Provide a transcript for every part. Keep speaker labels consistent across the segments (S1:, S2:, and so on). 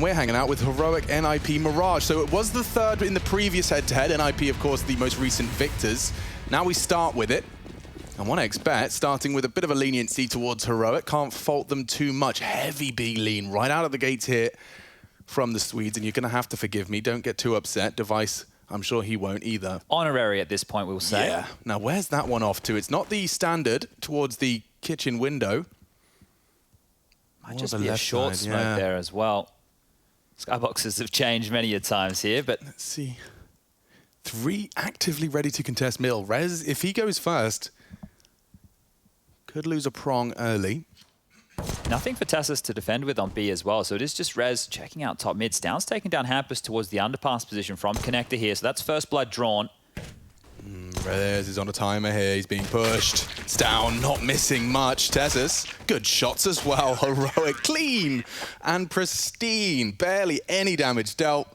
S1: And we're hanging out with Heroic, NIP, Mirage. So it was the third in the previous head-to-head. NIP, of course, the most recent victors. Now we start with it. And 1xBet, starting with a bit of a leniency towards Heroic. Can't fault them too much. Heavy B lean right out of the gates here from the Swedes. And you're going to have to forgive me. Don't get too upset. Device, I'm sure he won't either.
S2: Honorary at this point, we'll say.
S1: Yeah. Now, where's that one off to? It's not the standard towards the kitchen window.
S2: Might just be a short smoke there as well. Skyboxes have changed many a times here, but...
S1: Let's see. 3 actively ready to contest middle. Rez, if he goes first, could lose a prong early.
S2: Nothing for Tassus to defend with on B as well, so it is just Rez checking out top mid. Stoun's taking down Hampus towards the underpass position from Connector here, so that's first blood drawn.
S1: Rez is on a timer here, he's being pushed. It's down, not missing much. Tassus, good shots as well. Heroic, clean and pristine. Barely any damage dealt.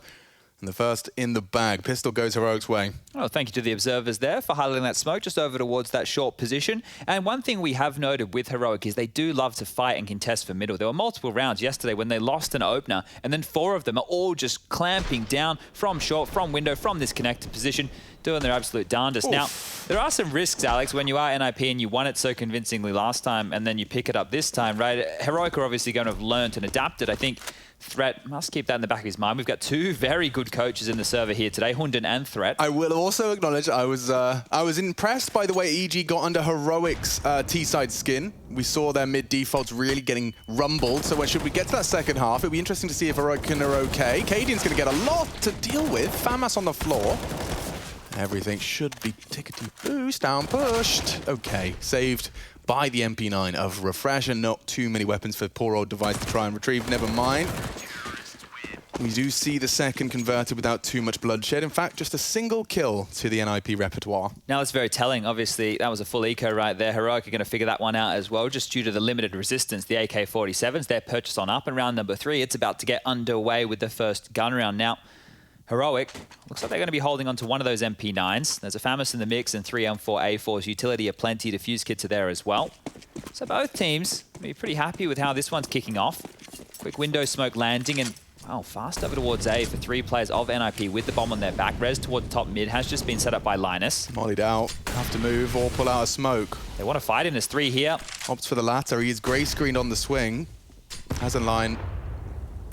S1: And the first in the bag. Pistol goes Heroic's way.
S2: Oh, thank you to the observers there for highlighting that smoke just over towards that short position. And one thing we have noted with Heroic is they do love to fight and contest for middle. There were multiple rounds yesterday when they lost an opener, and then 4 of them are all just clamping down from short, from window, from this connected position, doing their absolute darndest. Oof. Now, there are some risks, Alex, when you are NIP and you won it so convincingly last time and then you pick it up this time, right? Heroic are obviously going to have learned and adapted. I think Threat must keep that in the back of his mind. We've got 2 very good coaches in the server here today, Hunden and Threat.
S1: I will also acknowledge I was impressed by the way EG got under Heroic's T-side skin. We saw their mid defaults really getting rumbled. So when should we get to that second half, it'll be interesting to see if Heroic are okay. Cadian's going to get a lot to deal with. Pyjamas on the floor. Everything should be tickety boost, down pushed. Okay, saved by the MP9 of Refresh, and not too many weapons for poor old Device to try and retrieve. Never mind. We do see the second converted without too much bloodshed. In fact, just a single kill to the NIP repertoire.
S2: Now, it's very telling. Obviously, that was a full eco right there. Heroic are going to figure that one out as well, just due to the limited resistance. The AK-47s, their purchase on up. And round number 3, it's about to get underway with the first gun round. Now, Heroic, looks like they're going to be holding on to one of those MP9s. There's a Pyjamas in the mix and 3 M4 A4s. Utility aplenty, defuse kits are there as well. So both teams will be pretty happy with how this one's kicking off. Quick window smoke landing and, wow, fast over towards A for 3 players of NIP with the bomb on their back. Rez towards top mid has just been set up by Linus.
S1: Mollied out, have to move or pull out a smoke.
S2: They want to fight him, there's 3 here.
S1: Opts for the latter, he is grey screened on the swing. Has a line.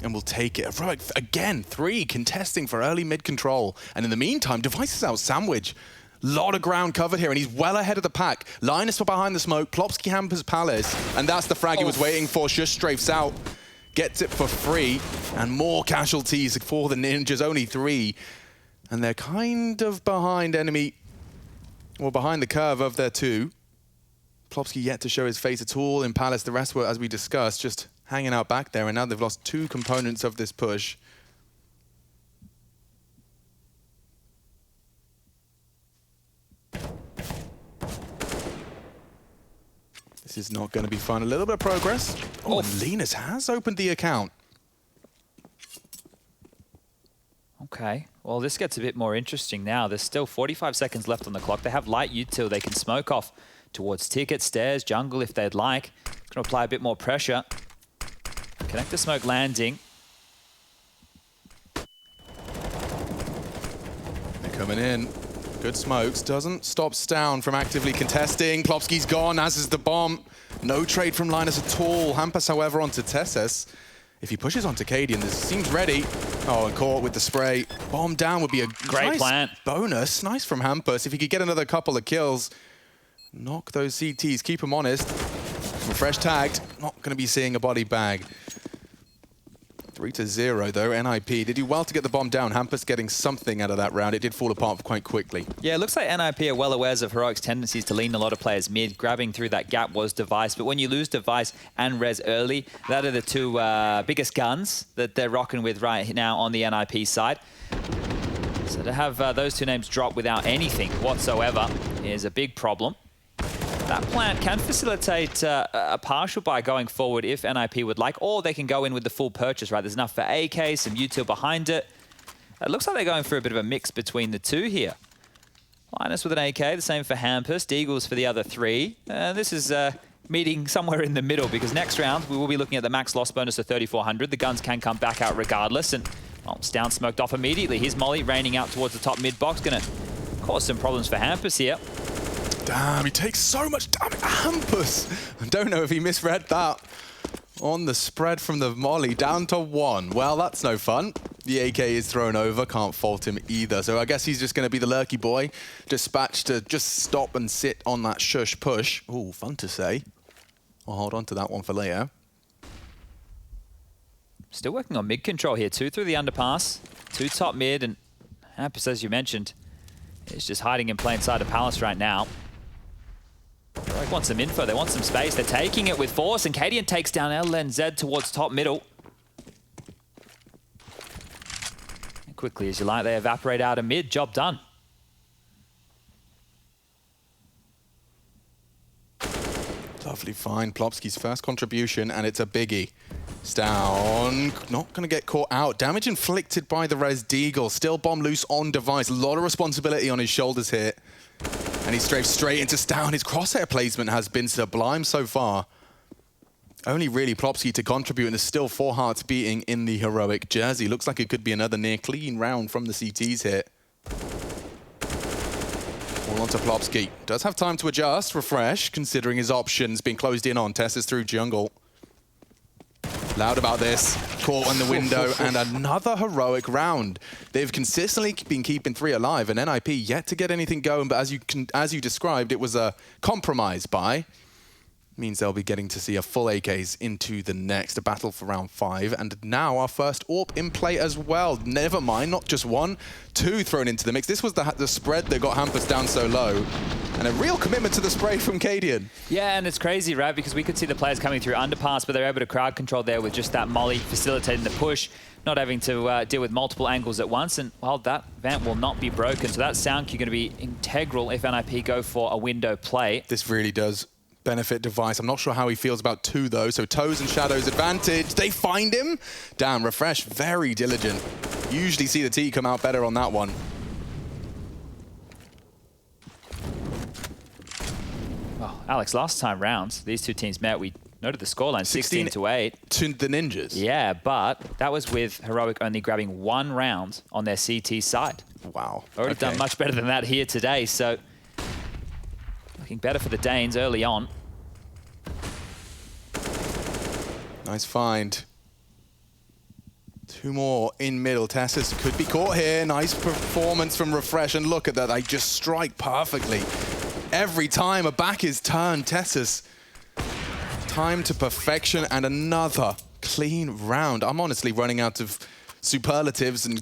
S1: And we'll take it. Heroic, again, 3 contesting for early mid control. And in the meantime, Device is out sandwich. Lot of ground covered here, and he's well ahead of the pack. Linus for behind the smoke, Plopsky hampers Palace, and that's the frag he was waiting for. Just strafes out, gets it for free, and more casualties for the Ninjas, only 3. And they're kind of behind enemy, or behind the curve of their 2. Plopsky yet to show his face at all in Palace. The rest were, as we discussed, just hanging out back there, and now they've lost 2 components of this push. This is not going to be fun. A little bit of progress. Oh, and Linus has opened the account.
S2: Okay, well, this gets a bit more interesting now. There's still 45 seconds left on the clock. They have light util. They can smoke off towards ticket, stairs, jungle if they'd like. Going to apply a bit more pressure. Connector smoke landing.
S1: They're coming in. Good smokes. Doesn't stop Stown from actively contesting. Plopsky's gone, as is the bomb. No trade from Linus at all. Hampus, however, onto Tessus. If he pushes onto Cadian, this seems ready. Oh, and caught with the spray. Bomb down would be a
S2: great
S1: nice
S2: plant.
S1: Bonus. Nice from Hampus. If he could get another couple of kills, knock those CTs, keep them honest. Refresh tagged. Not going to be seeing a body bag. 3-0 though, NIP did do well to get the bomb down. Hampus getting something out of that round. It did fall apart quite quickly.
S2: Yeah, it looks like NIP are well aware of Heroic's tendencies to lean a lot of players mid. Grabbing through that gap was Device, but when you lose Device and Rez early, that are the 2 biggest guns that they're rocking with right now on the NIP side. So to have those 2 names drop without anything whatsoever is a big problem. That plant can facilitate a partial buy going forward if NIP would like, or they can go in with the full purchase, right? There's enough for AK, some util behind it. It looks like they're going for a bit of a mix between the 2 here. Linus with an AK, the same for Hampus, Deagles for the other 3. This is meeting somewhere in the middle, because next round we will be looking at the max loss bonus of 3,400. The guns can come back out regardless, and well, it's down smoked off immediately. Here's Molly raining out towards the top mid box, gonna cause some problems for Hampus here.
S1: Damn, he takes so much damage. Hampus! I don't know if he misread that. On the spread from the Molly, down to 1. Well, that's no fun. The AK is thrown over, can't fault him either. So I guess he's just going to be the lurky boy, dispatched to just stop and sit on that shush push. Ooh, fun to say. I'll hold on to that one for later.
S2: Still working on mid control here. 2 through the underpass, 2 top mid, and Hampus, as you mentioned, is just hiding in plain sight of Palace right now. They want some info, they want some space. They're taking it with force, and Cadian takes down LNZ towards top middle. And quickly as you like, they evaporate out of mid. Job done.
S1: Lovely find. Plopski's first contribution, and it's a biggie. It's down. Not going to get caught out. Damage inflicted by the Res Deagle. Still bomb loose on device. A lot of responsibility on his shoulders here. And he strafes straight into Stown. His crosshair placement has been sublime so far. Only really Plopski to contribute, and there's still 4 hearts beating in the heroic jersey. Looks like it could be another near clean round from the CTs here. All onto Plopski. Does have time to adjust, refresh, considering his options being closed in on. Tessa's through jungle. Loud about this. Caught on the window, and another heroic round. They've consistently been keeping 3 alive, and NIP yet to get anything going, but as you described, it was a compromise buy. Means they'll be getting to see a full AKs into the next, a battle for round 5, and now our first AWP in play as well. Never mind, not just 1, 2 thrown into the mix. This was the spread that got Hampus down so low, and a real commitment to the spray from Cadian.
S2: Yeah, and it's crazy, right? Because we could see the players coming through underpass, but they're able to crowd control there with just that Molly facilitating the push, not having to deal with multiple angles at once, and well, that vent will not be broken. So that sound cue going to be integral if NIP go for a window play.
S1: This really does benefit device. I'm not sure how he feels about 2 though. So Toes and Shadows advantage. They find him. Damn, Refresh very diligent. Usually see the T come out better on that one.
S2: Well, Alex, last time round, these 2 teams met. We noted the scoreline 16 to 8.
S1: To the Ninjas.
S2: Yeah, but that was with Heroic only grabbing 1 round on their CT side.
S1: Wow.
S2: Already done much better than that here today. So looking better for the Danes early on.
S1: Nice find. 2 more in middle. Tessus could be caught here. Nice performance from Refresh. And look at that. They just strike perfectly. Every time a back is turned, Tessus. Time to perfection, and another clean round. I'm honestly running out of superlatives and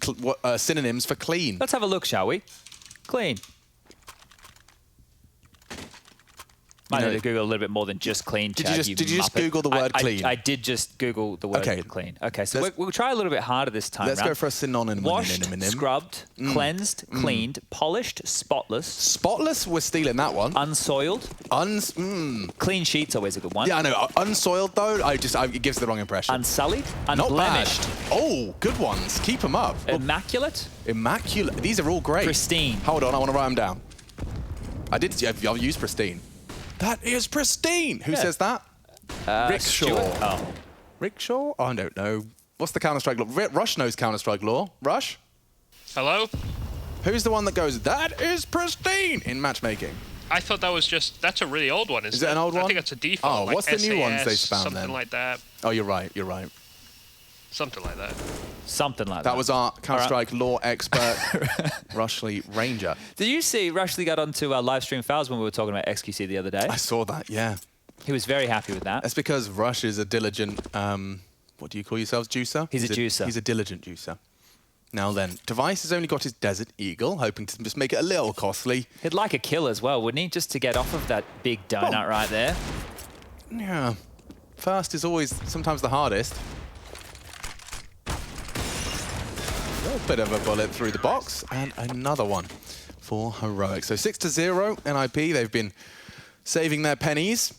S1: synonyms for clean.
S2: Let's have a look, shall we? Clean. Might need to Google a little bit more than just clean, Chad.
S1: Did you just Google the word clean?
S2: I did just Google the word clean. Okay, so we'll try a little bit harder this time.
S1: Let's go for a synonym.
S2: Washed, scrubbed, cleansed, cleaned, polished, spotless.
S1: Spotless? We're stealing that one.
S2: Unsoiled. Clean sheet's always a good one.
S1: Yeah, I know. Unsoiled, though, it gives the wrong impression.
S2: Unsullied.
S1: Not
S2: Unblemished.
S1: bad. Oh, good ones. Keep them up.
S2: Immaculate.
S1: Immaculate. These are all great.
S2: Pristine.
S1: Hold on, I want to write them down. I'll use pristine. That is pristine. Who says that? Rickshaw.
S2: Oh.
S1: Rickshaw? Oh, I don't know. What's the Counter-Strike law? Rush knows Counter-Strike law. Rush?
S3: Hello?
S1: Who's the one that goes, that is pristine in matchmaking?
S3: I thought that was that's a really old one, isn't it?
S1: Is it an old one?
S3: I think it's a default.
S1: Oh,
S3: like
S1: what's the new ones they
S3: SAS,
S1: spam then?
S3: Something like that.
S1: Oh, you're right.
S3: Something like that.
S2: Something like that.
S1: That was our Counter-Strike law expert, Rushley Ranger.
S2: Did you see Rushley got onto live stream files when we were talking about XQC the other day?
S1: I saw that, yeah.
S2: He was very happy with that.
S1: That's because Rush is a diligent, what do you call yourselves, juicer?
S2: He's a juicer.
S1: He's a diligent juicer. Now then, Device has only got his Desert Eagle, hoping to just make it a little costly.
S2: He'd like a kill as well, wouldn't he? Just to get off of that big donut right there.
S1: Yeah. First is always sometimes the hardest. A little bit of a bullet through the box, and another one for Heroic. So 6-0, NIP. They've been saving their pennies.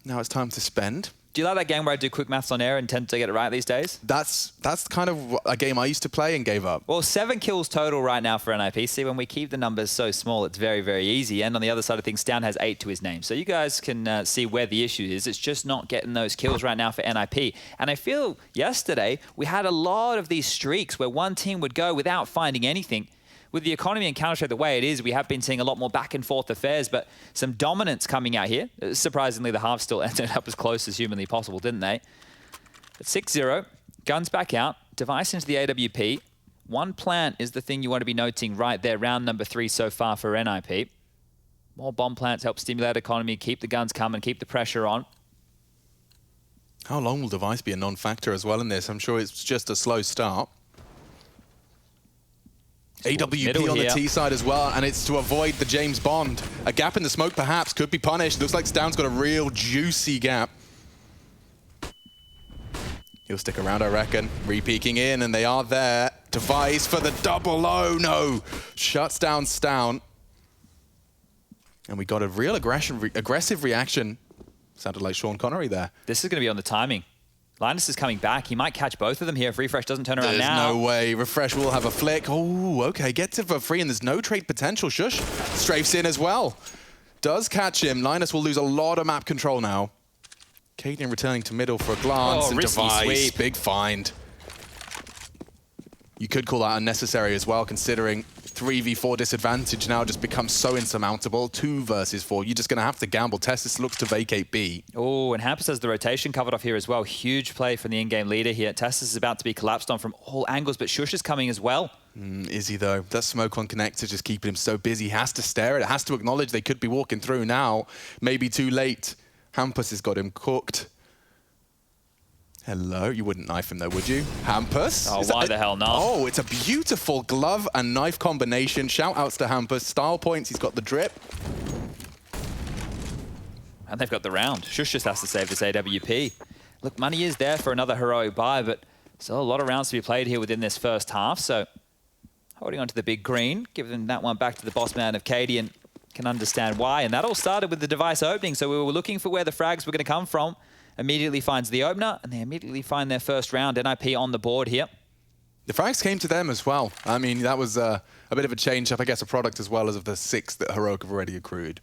S1: Now it's time to spend.
S2: Do you like that game where I do quick maths on air and tend to get it right these days?
S1: That's kind of a game I used to play and gave up.
S2: Well, 7 kills total right now for NIP. See, when we keep the numbers so small, it's very, very easy. And on the other side of things, Stown has 8 to his name. So you guys can see where the issue is. It's just not getting those kills right now for NIP. And I feel yesterday we had a lot of these streaks where one team would go without finding anything. With the economy and Counter-Strike the way it is, we have been seeing a lot more back and forth affairs, but some dominance coming out here. Surprisingly, the half still ended up as close as humanly possible, didn't they? But 6-0, guns back out, device into the AWP. One plant is the thing you want to be noting right there, round number 3 so far for NIP. More bomb plants help stimulate economy, keep the guns coming, keep the pressure on.
S1: How long will device be a non-factor as well in this? I'm sure it's just a slow start. AWP on the T side as well, and it's to avoid the James Bond. A gap in the smoke perhaps could be punished. Looks like Stown's got a real juicy gap. He'll stick around, I reckon. Re-peeking in, and they are there. Device for the double. Oh no! Shuts down Stown. And we got a real aggressive reaction. Sounded like Sean Connery there.
S2: This is going to be on the timing. Linus is coming back. He might catch both of them here if Refresh doesn't turn around now.
S1: There's no way. Refresh will have a flick. Oh, okay. Gets it for free, and there's no trade potential. Shush strafes in as well. Does catch him. Linus will lose a lot of map control now. Caitlyn returning to middle for a glance.
S2: Oh,
S1: and
S2: risky
S1: Device,
S2: sweep.
S1: big find. You could call that unnecessary as well, considering 3v4 disadvantage now just becomes so insurmountable. 2 versus 4. You're just going to have to gamble. Testis looks to vacate B.
S2: Oh, and Hampus has the rotation covered off here as well. Huge play from the in-game leader here. Testis is about to be collapsed on from all angles, but Shush is coming as well.
S1: Is he though? That smoke on connector just keeping him so busy. He has to stare at it. Has to acknowledge they could be walking through now. Maybe too late. Hampus has got him cooked. Hello, you wouldn't knife him though, would you? Hampus?
S2: Oh, why the hell not?
S1: Oh, it's a beautiful glove and knife combination. Shout outs to Hampus. Style points, he's got the drip.
S2: And they've got the round. Shush just has to save this AWP. Look, money is there for another heroic buy, but still a lot of rounds to be played here within this first half. So holding on to the big green, giving that one back to the boss man of Katie, and can understand why. And that all started with the device opening. So we were looking for where the frags were going to come from. Immediately finds the opener, and they immediately find their first round. NIP on the board here.
S1: The frags came to them as well. I mean, that was a bit of a change-up, I guess, a product as well as of the 6 that Heroic have already accrued.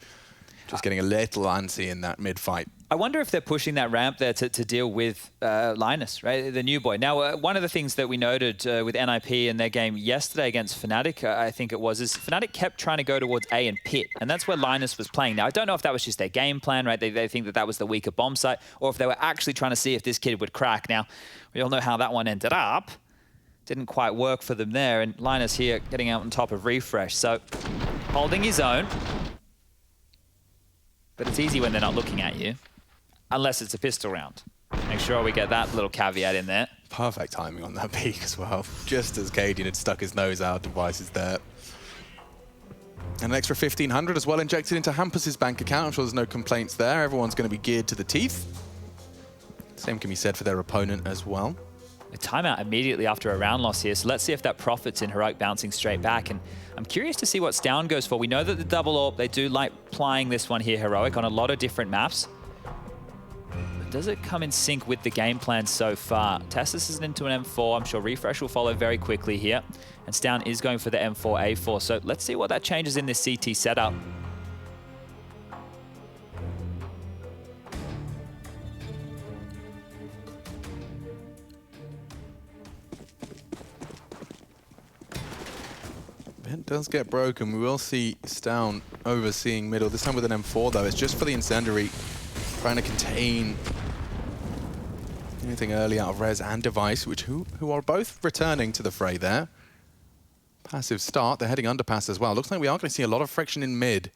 S1: Just getting a little antsy in that mid-fight.
S2: I wonder if they're pushing that ramp there to deal with Linus, right, the new boy. Now, one of the things that we noted with NIP in their game yesterday against Fnatic, I think it was, is Fnatic kept trying to go towards A and Pit, and that's where Linus was playing. Now, I don't know if that was just their game plan, right? They think that that was the weaker bomb site, or if they were actually trying to see if this kid would crack. Now, we all know how that one ended up. Didn't quite work for them there, and Linus here getting out on top of Refresh. So, holding his own. But it's easy when they're not looking at you, unless it's a pistol round. Make sure we get that little caveat in there.
S1: Perfect timing on that peak as well. Just as Cadian had stuck his nose out, Device is there. And an extra 1,500 as well injected into Hampus's bank account. I'm sure there's no complaints there. Everyone's going to be geared to the teeth. Same can be said for their opponent as well.
S2: A timeout immediately after a round loss here, so let's see if that profits in Heroic bouncing straight back. And I'm curious to see what Stown goes for. We know that the double AWP, they do like plying this one here, Heroic, on a lot of different maps. But does it come in sync with the game plan so far? Testis is into an M4. I'm sure Refresh will follow very quickly here. And Stown is going for the M4A4. So let's see what that changes in this CT setup.
S1: It does get broken. We will see Stown overseeing middle. This time with an M4 though. It's just for the incendiary. Trying to contain anything early out of Rez and Device, which who are both returning to the fray there. Passive start. They're heading underpass as well. Looks like we are going to see a lot of friction in mid.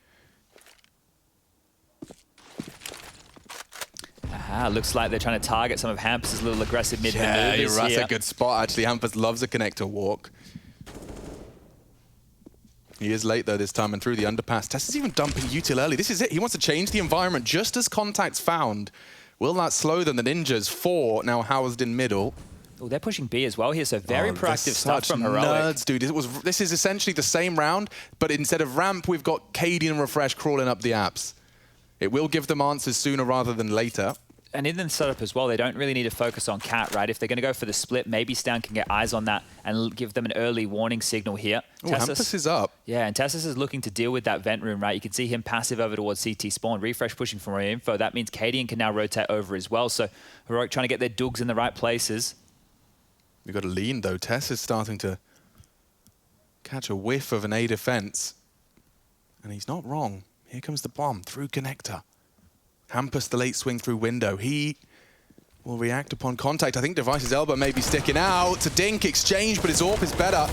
S2: Looks like they're trying to target some of Hampus' little aggressive mid maneuvers.
S1: Yeah, you're right.
S2: Here.
S1: That's a good spot. Actually, Hampus loves a connector walk. He is late, though, this time, and through the underpass. Tess is even dumping util early. This is it. He wants to change the environment just as contact's found. Will that slow them? The Ninjas, 4, now housed in middle.
S2: Oh, they're pushing B as well here, so very proactive stuff from Heroic.
S1: Nerds, dude. This is essentially the same round, but instead of ramp, we've got Cadian and Refresh crawling up the apps. It will give them answers sooner rather than later.
S2: And in the setup as well, they don't really need to focus on Cat, right? If they're going to go for the split, maybe Stan can get eyes on that and give them an early warning signal here.
S1: Oh, Hampus is up.
S2: Yeah, and Tessus is looking to deal with that vent room, right? You can see him passive over towards CT spawn. Refresh pushing for more info. That means Cadian can now rotate over as well. So Heroic trying to get their dugs in the right places.
S1: We've got a lean, though. Tess is starting to catch a whiff of an A defense. And he's not wrong. Here comes the bomb through connector. Hampus, the late swing through window. He will react upon contact. I think Device's elbow may be sticking out. It's a dink exchange, but his AWP is better.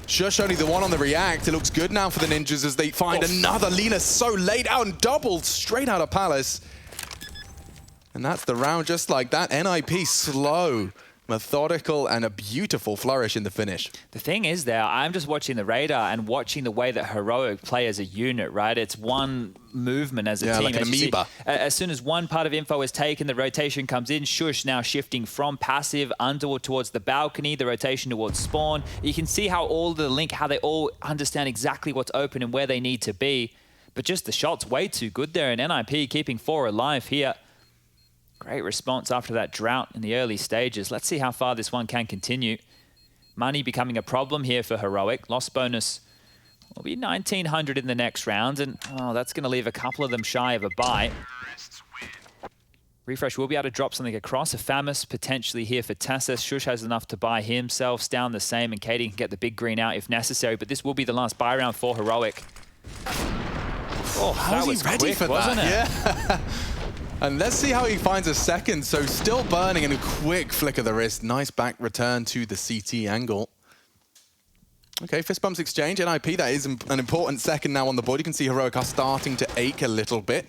S1: Shush only the one on the react. It looks good now for the Ninjas as they find another. Lina so late out and doubled straight out of Palace. And that's the round just like that. NIP slow, methodical, and a beautiful flourish in the finish.
S2: The thing is there, I'm just watching the radar and watching the way that Heroic play as a unit, right? It's one movement as a team.
S1: Like an amoeba.
S2: As soon as one part of info is taken, the rotation comes in. Shush now shifting from passive underward towards the balcony, the rotation towards spawn. You can see how all the link, how they all understand exactly what's open and where they need to be. But just the shot's way too good there, and NIP keeping 4 alive here. Great response after that drought in the early stages. Let's see how far this one can continue. Money becoming a problem here for Heroic. Loss bonus will be 1,900 in the next round, and that's going to leave a couple of them shy of a buy. Refresh will be able to drop something across. A Famus potentially here for Tassus. Shush has enough to buy himself. Down the same, and Katie can get the big green out if necessary, but this will be the last buy round for Heroic. Oh,
S1: How was he ready for that?
S2: Wasn't it?
S1: Yeah. And let's see how he finds a second. So still burning and a quick flick of the wrist. Nice back return to the CT angle. Okay, fist bumps exchange. NIP, that is an important second now on the board. You can see Heroic are starting to ache a little bit.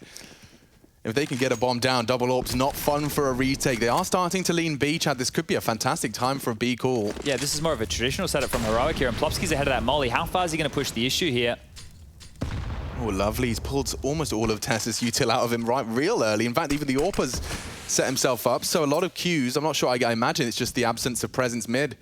S1: If they can get a bomb down, double AWP's not fun for a retake. They are starting to lean B, Chad. This could be a fantastic time for a B call.
S2: Yeah, this is more of a traditional setup from Heroic here, and Plopsky's ahead of that molly. How far is he going to push the issue here?
S1: Oh, lovely. He's pulled almost all of Tess's util out of him real early. In fact, even the AWP has set himself up. So a lot of Qs. I'm not sure. I imagine it's just the absence of presence mid.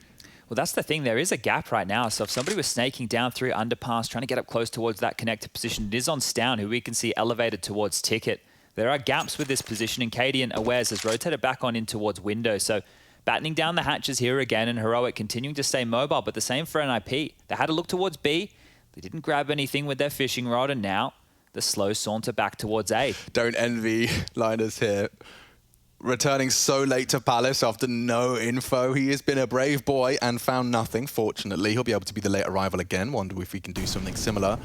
S2: Well, that's the thing. There is a gap right now. So if somebody was snaking down through underpass, trying to get up close towards that connected position, it is on Stown, who we can see elevated towards Ticket. There are gaps with this position, and Cadian Awares has rotated back on in towards window. So battening down the hatches here again, and Heroic continuing to stay mobile, but the same for NIP. They had a look towards B. They didn't grab anything with their fishing rod, and now the slow saunter back towards A.
S1: Don't envy Linus here. Returning so late to Palace after no info. He has been a brave boy and found nothing, fortunately. He'll be able to be the late arrival again. Wonder if we can do something similar.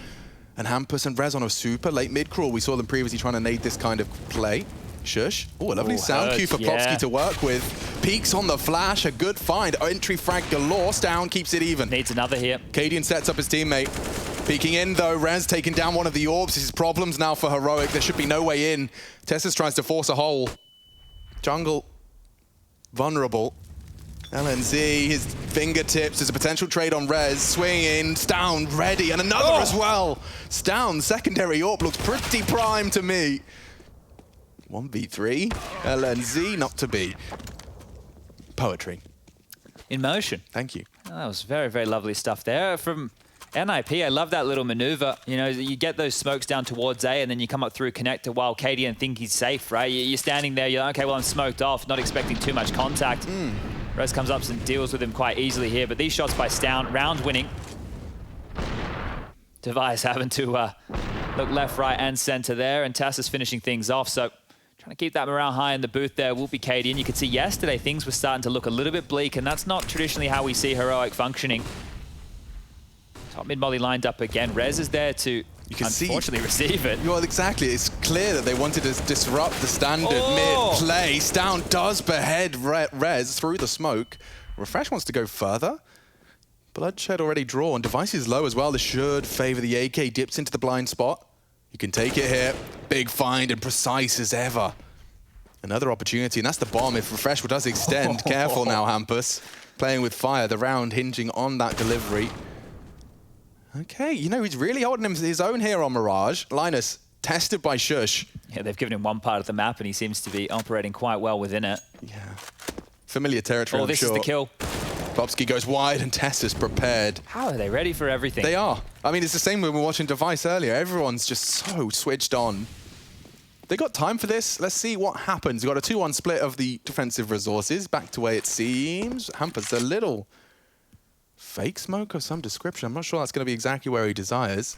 S1: And Hampus and Rez on a super late mid-crawl. We saw them previously trying to nade this kind of play. Shush. Oh, a lovely sound cue for Plopsky to work with. Peeks on the flash, a good find. Entry frag galore. Stown keeps it even.
S2: Needs another here.
S1: Cadian sets up his teammate. Peeking in though, Rez taking down one of the AWPs. This is problems now for Heroic. There should be no way in. Tessus tries to force a hole. Jungle, vulnerable. LNZ, his fingertips. There's a potential trade on Rez. Swinging, Stown ready, and another as well. Stown, secondary AWP, looks pretty prime to me. 1v3, LNZ, not to be. Poetry.
S2: In motion.
S1: Thank you.
S2: Oh, that was very, very lovely stuff there from NIP. I love that little maneuver. You know, you get those smokes down towards A, and then you come up through connector while Cadian think he's safe, right? You're standing there, you're like, okay, well, I'm smoked off, not expecting too much contact. Rez comes up and deals with him quite easily here, but these shots by Stown, round winning. Device having to look left, right, and center there, and Tassus finishing things off, so trying to keep that morale high in the booth there will be Cadian. You could see yesterday things were starting to look a little bit bleak, and that's not traditionally how we see Heroic functioning. Top mid molly lined up again. Rez is there to, unfortunately, receive it.
S1: Well, exactly. It's clear that they wanted to disrupt the standard mid-play. Stown does behead Rez through the smoke. Refresh wants to go further. Bloodshed already drawn. Device is low as well. This should favor the AK. Dips into the blind spot. You can take it here. Big find and precise as ever. Another opportunity, and that's the bomb. If Refresh does extend, careful now, Hampus. Playing with fire, the round hinging on that delivery. Okay, you know, he's really holding his own here on Mirage. Linus, tested by Shush.
S2: Yeah, they've given him one part of the map, and he seems to be operating quite well within it.
S1: Yeah. Familiar territory, I'm
S2: this
S1: sure.
S2: is the kill.
S1: Plopsky goes wide, and Tess is prepared.
S2: How are they ready for everything?
S1: They are. I mean, it's the same when we were watching Device earlier. Everyone's just so switched on. They got time for this. Let's see what happens. We've got a 2-1 split of the defensive resources. Back to way it seems. Hampus a little fake smoke of some description. I'm not sure that's going to be exactly where he desires.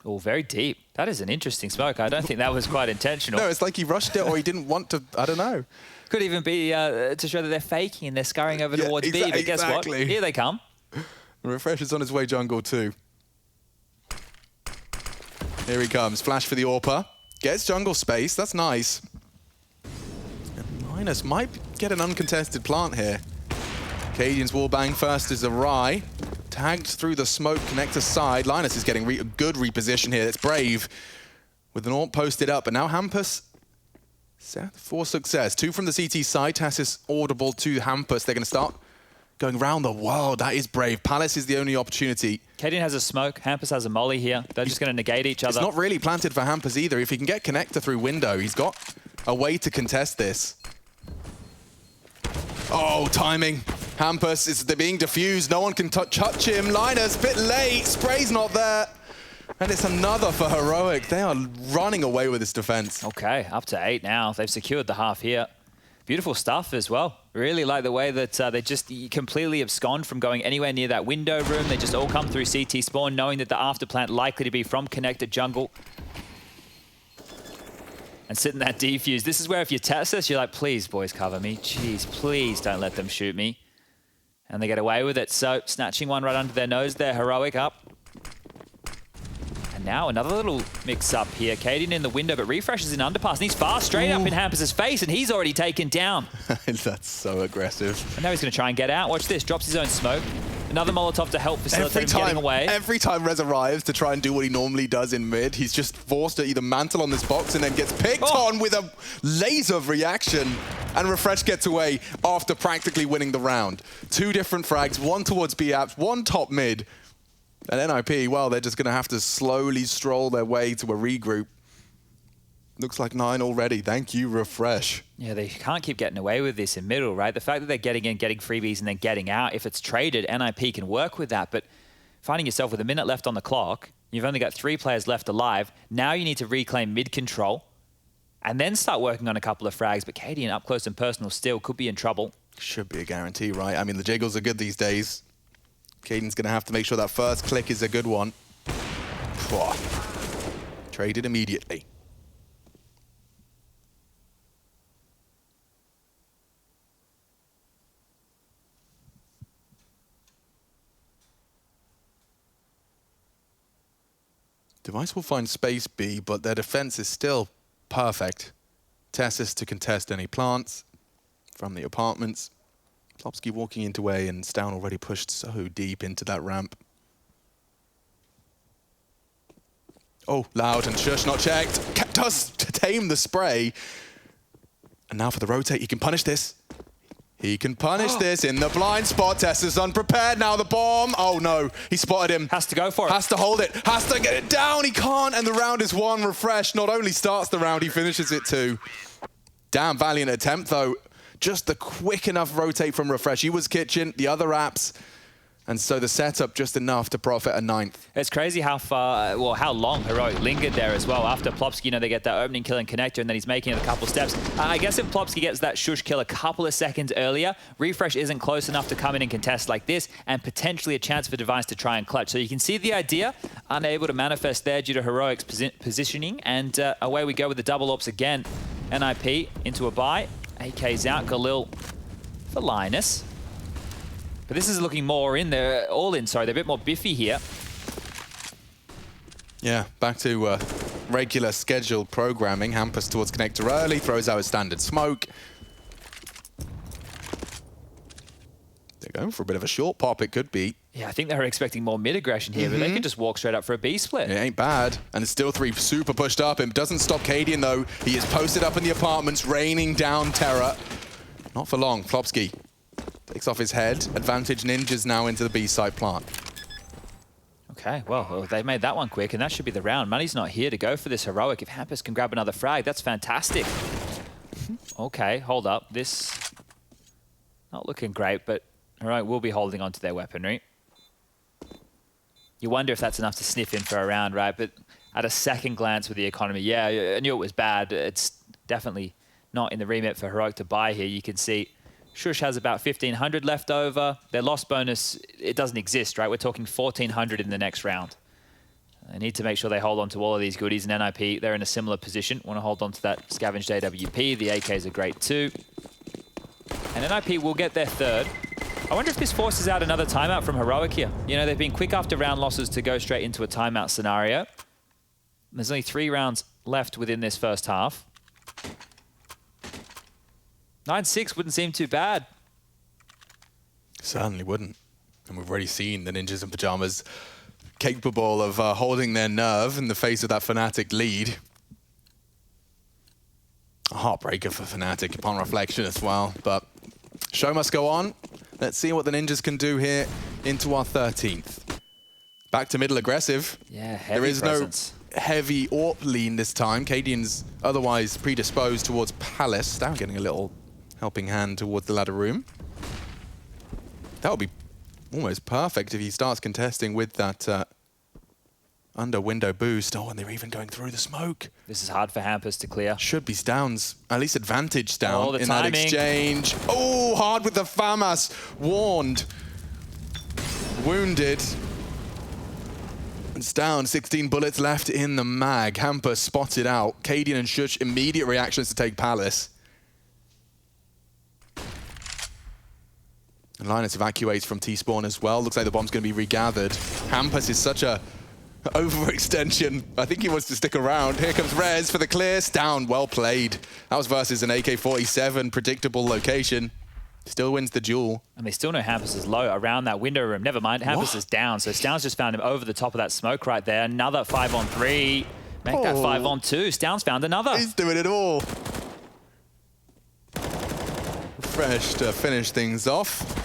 S2: Oh, very deep. That is an interesting smoke. I don't think that was quite intentional.
S1: No, it's like he rushed it or he didn't want to. I don't know.
S2: Could even be to show that they're faking and they're scurrying over towards B. But guess what? Here they come.
S1: Refresh is on his way jungle too. Here he comes. Flash for the AWPer. Gets jungle space. That's nice. And Linus might get an uncontested plant here. Cadian's wallbang first is a Rye. Tagged through the smoke connector side. Linus is getting a good reposition here. It's Brave with an AWP posted up. And now Hampus set for success. 2 from the CT side. Tassis audible to Hampus. They're going to start going round the world. That is Brave. Palace is the only opportunity.
S2: Cadian has a smoke. Hampus has a molly here. They're just going to negate each other.
S1: It's not really planted for Hampus either. If he can get connector through window, he's got a way to contest this. Oh, timing. Hampus is being diffused. No one can touch him. Linus, bit late. Spray's not there. And it's another for Heroic. They are running away with this defense.
S2: Okay, up to 8 now. They've secured the half here. Beautiful stuff as well. Really like the way that they just completely abscond from going anywhere near that window room. They just all come through CT spawn, knowing that the afterplant likely to be from connected jungle. And sit in that defuse. This is where if you test this, you're like, please, boys, cover me. Jeez, please don't let them shoot me. And they get away with it. So snatching one right under their nose there. Heroic up. And now another little mix-up here. Cadian in the window, but Refresh is in underpass. And he's fast straight up in Hampus' face, and he's already taken down.
S1: That's so aggressive.
S2: And now he's going to try and get out. Watch this. Drops his own smoke. Another Molotov to help facilitate him getting away.
S1: Every time Rez arrives to try and do what he normally does in mid, he's just forced to either mantle on this box and then gets picked on with a laser reaction. And Refresh gets away after practically winning the round. 2 different frags, one towards B-Apps, one top mid. And NIP, well, they're just going to have to slowly stroll their way to a regroup. Looks like 9 already. Thank you, Refresh.
S2: Yeah, they can't keep getting away with this in middle, right? The fact that they're getting in, getting freebies, and then getting out, if it's traded, NIP can work with that. But finding yourself with a minute left on the clock, you've only got 3 players left alive. Now you need to reclaim mid control and then start working on a couple of frags. But Cadian, up close and personal still, could be in trouble. Should
S1: be a guarantee, right? I mean, the jiggles are good these days. Cadian's going to have to make sure that first click is a good one. Traded immediately. Device will find space B, but their defense is still perfect. Tassis to contest any plants from the apartments. Plopsky walking into A, and Stown already pushed so deep into that ramp. Oh, Loud and Shush not checked. Does tame the spray. And now for the rotate, he can punish this. He can punish this in the blind spot. Tess is unprepared now. The bomb. Oh no, he spotted him.
S2: Has to go for it.
S1: Has to hold it. Has to get it down. He can't. And the round is won. Refresh not only starts the round, he finishes it too. Damn valiant attempt though. Just the quick enough rotate from Refresh. He was kitchen, the other apps. And so the setup just enough to profit a 9th.
S2: It's crazy how far, well, how long Heroic lingered there as well. After Plopsky, you know, they get that opening kill and connector, and then he's making it a couple steps. I guess if Plopsky gets that shush kill a couple of seconds earlier, Refresh isn't close enough to come in and contest like this, and potentially a chance for Device to try and clutch. So you can see the idea, unable to manifest there due to Heroic's positioning, and away we go with the double ops again. NIP into a buy, AK's out, Galil for Linus. But this is looking more in there, all in, sorry, they're a bit more biffy here.
S1: Yeah, back to regular scheduled programming. Hampus towards connector early, throws out his standard smoke. They're going for a bit of a short pop, it could be.
S2: Yeah, I think they were expecting more mid-aggression here, but they could just walk straight up for a B split.
S1: It ain't bad. And it's still 3 super pushed up. It doesn't stop Cadian though. He is posted up in the apartments, raining down terror. Not for long, Plopsky takes off his head. Advantage ninjas now into the B side plant.
S2: Okay, well, they made that one quick, and that should be the round. Money's not here to go for this Heroic. If Hampus can grab another frag, that's fantastic. Okay, hold up. This not looking great, but Heroic will be holding on to their weaponry. You wonder if that's enough to sniff in for a round, right? But at a second glance with the economy. Yeah, I knew it was bad. It's definitely not in the remit for Heroic to buy here. You can see Shush has about 1,500 left over. Their loss bonus, it doesn't exist, right? We're talking 1,400 in the next round. They need to make sure they hold on to all of these goodies. And NIP, they're in a similar position. Want to hold on to that scavenged AWP. The AKs are great too. And NIP will get their third. I wonder if this forces out another timeout from Heroic here. You know, they've been quick after round losses to go straight into a timeout scenario. There's only 3 rounds left within this first half. 9-6 wouldn't seem too bad.
S1: Certainly wouldn't. And we've already seen the Ninjas in Pyjamas capable of holding their nerve in the face of that Fnatic lead. A heartbreaker for Fnatic upon reflection as well. But show must go on. Let's see what the Ninjas can do here into our 13th. Back to middle aggressive.
S2: Yeah, heavy
S1: There is
S2: presence.
S1: no heavy AWP lean this time. Cadian's otherwise predisposed towards Palace. Now getting a little helping hand towards the ladder room. That would be almost perfect if he starts contesting with that under window boost. Oh, and they're even going through the smoke.
S2: This is hard for Hampus to clear.
S1: Should be Stown's, at least advantage Down
S2: Oh, the
S1: in that
S2: timing.
S1: exchange. Oh, hard with the FAMAS. Warned. Wounded. And Stown, 16 bullets left in the mag. Hampus spotted out. Cadian and Shush, immediate reactions to take Palace. And Linus evacuates from T-spawn as well. Looks like the bomb's going to be regathered. Hampus is such a overextension. I think he wants to stick around. Here comes Rez for the clear. Down, well played. That was versus an AK-47, predictable location. Still wins the duel.
S2: And they still know Hampus is low around that window room. Never mind, Hampus is down. So Stown's just found him over the top of that smoke right there. Another 5-on-3. Make that 5-on-2. Stown's found another.
S1: He's doing it all. Fresh to finish things off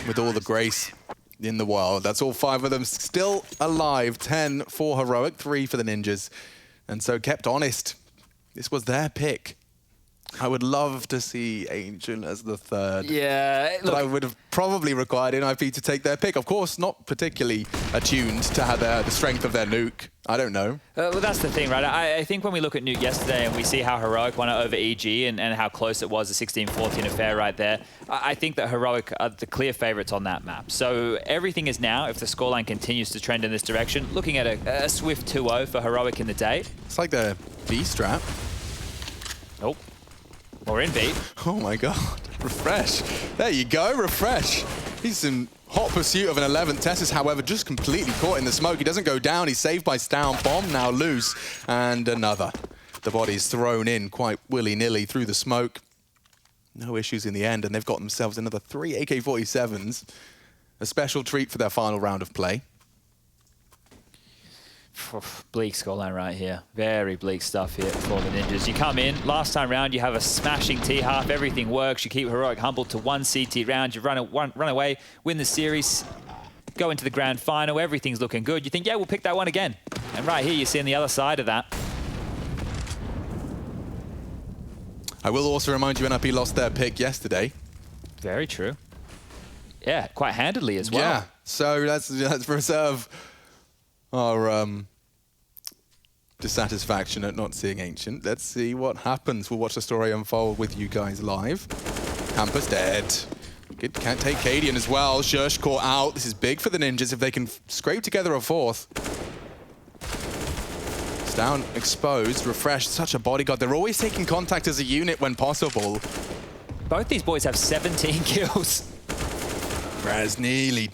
S1: with all the grace in the world. That's all 5 of them still alive. 10 for Heroic, 3 for the Ninjas. And so kept honest. This was their pick. I would love to see Ancient as the third.
S2: Yeah,
S1: But I would have probably required NIP to take their pick. Of course, not particularly attuned to have the strength of their nuke. I don't know.
S2: Well, that's the thing, right? I think when we look at Nuke yesterday and we see how Heroic won it over EG and how close it was, a 16-14 affair right there, I think that Heroic are the clear favorites on that map. So everything is now, if the scoreline continues to trend in this direction, looking at a swift 2-0 for Heroic in the day.
S1: It's like the B-strap.
S2: Oh. Or in B.
S1: Oh my god. Refresh. There you go, Refresh. He's in hot pursuit of an 11th. Tessus, however, just completely caught in the smoke. He doesn't go down. He's saved by Stown. Bomb now loose. And another. The body's thrown in quite willy-nilly through the smoke. No issues in the end. And they've got themselves another 3 AK-47s. A special treat for their final round of play.
S2: Bleak scoreline right here. Very bleak stuff here for the Ninjas. You come in, last time round you have a smashing T-half, everything works, you keep Heroic humbled to 1 CT round, you run away, win the series, go into the grand final, everything's looking good. You think, yeah, we'll pick that one again. And right here you're seeing the other side of that.
S1: I will also remind you, NIP lost their pick yesterday.
S2: Very true. Yeah, quite handedly as well.
S1: Yeah, so let's reserve our dissatisfaction at not seeing Ancient. Let's see what happens. We'll watch the story unfold with you guys live. Hampus dead. Good, can't take Cadian as well. Shush caught out. This is big for the Ninjas if they can scrape together a 4th. It's down, exposed, refreshed. Such a bodyguard. They're always taking contact as a unit when possible.
S2: Both these boys have 17 kills.
S1: Raz nearly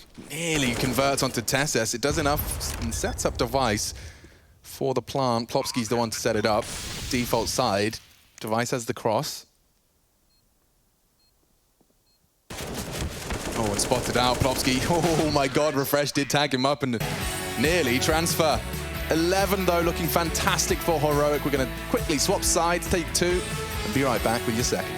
S1: converts onto Tessus. It does enough and sets up device for the plant. Plopsky's the one to set it up. Default side. Device has the cross. Oh, and spotted out. Plopsky. Oh my god, Refresh did tag him up and nearly transfer. 11 though, looking fantastic for Heroic. We're going to quickly swap sides, take 2, and be right back with your second.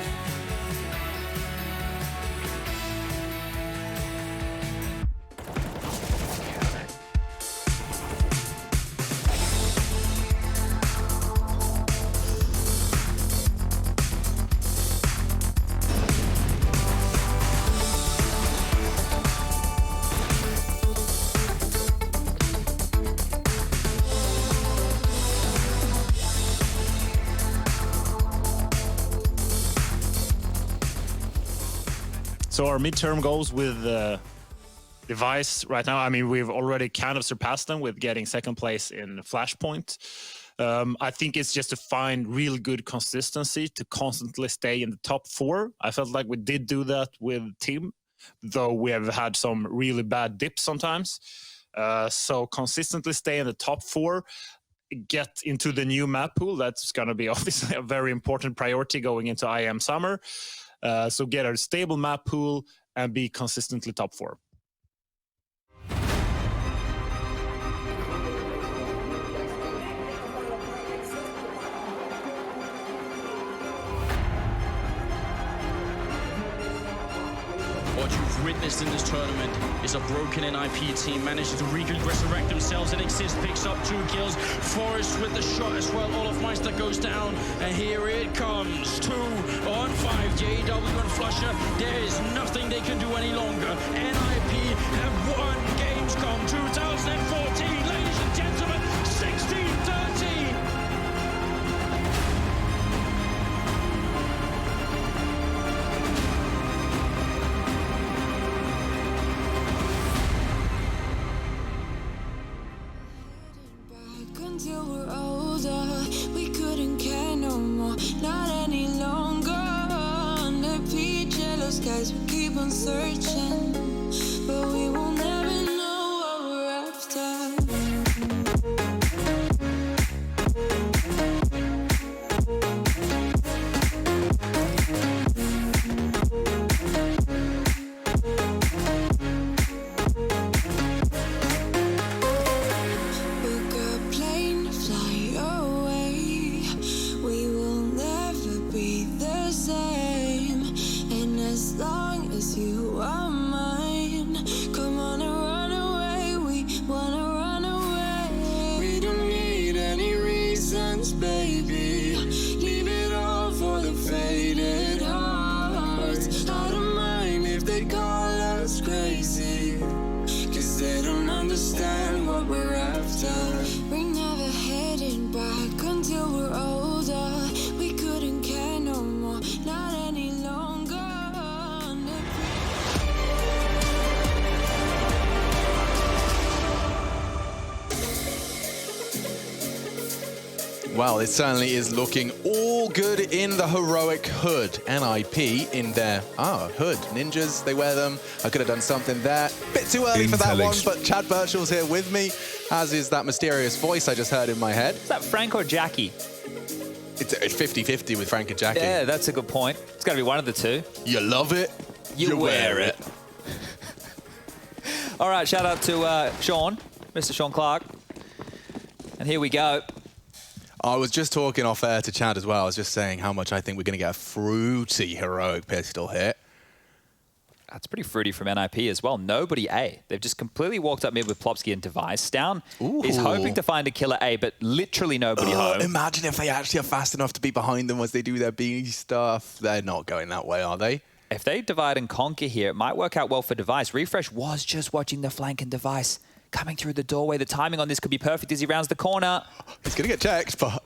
S4: So our midterm goals with Device right now, I mean, we've already kind of surpassed them with getting second place in Flashpoint. I think it's just to find real good consistency to constantly stay in the top 4. I felt like we did do that with Team, though we have had some really bad dips sometimes. So consistently stay in the top 4, get into the new map pool. That's going to be obviously a very important priority going into IEM summer. So get a stable map pool and be consistently top 4.
S5: What you've witnessed in this tournament is a broken NIP team managing to resurrect themselves, and Exist picks up 2 kills. Forrest with the shot as well. Olofmeister goes down, and here it comes. 2 on 5. JW and Flusher. There is nothing they can do any longer. NIP have won Gamescom 2014. Ladies and gentlemen, 16-13.
S6: Until we're older, we couldn't care no more, not any longer. Under peach yellow skies, we keep on searching, but we will never know what we're after. Baby, leave it all for the faded hearts. I don't mind if they call us crazy, 'cause they don't understand what we're after. We're never heading back until we're older. We couldn't care no more, not any longer.
S1: Well, it certainly is looking all good in the heroic hood. NIP in their hood. Ninjas, they wear them. I could have done something there. Bit too early for that one, but Chad Birchall's here with me, as is that mysterious voice I just heard in my head.
S2: Is that Frank or Jackie?
S1: It's 50-50 with Frank and Jackie.
S2: Yeah, that's a good point. It's got to be one of the two.
S1: You love it,
S2: you wear it. All right, shout out to Sean, Mr. Sean Clark. And here we go.
S1: I was just talking off air to Chad as well. I was just saying how much I think we're going to get a fruity heroic pistol hit.
S2: That's pretty fruity from NIP as well. Nobody A. They've just completely walked up mid with Plopsky and Device. Down is hoping to find a killer A, but literally nobody home.
S1: Imagine if they actually are fast enough to be behind them as they do their B stuff. They're not going that way, are they?
S2: If they divide and conquer here, it might work out well for Device. Refresh was just watching the flank and Device coming through the doorway. The timing on this could be perfect as he rounds the corner.
S1: He's going to get checked, but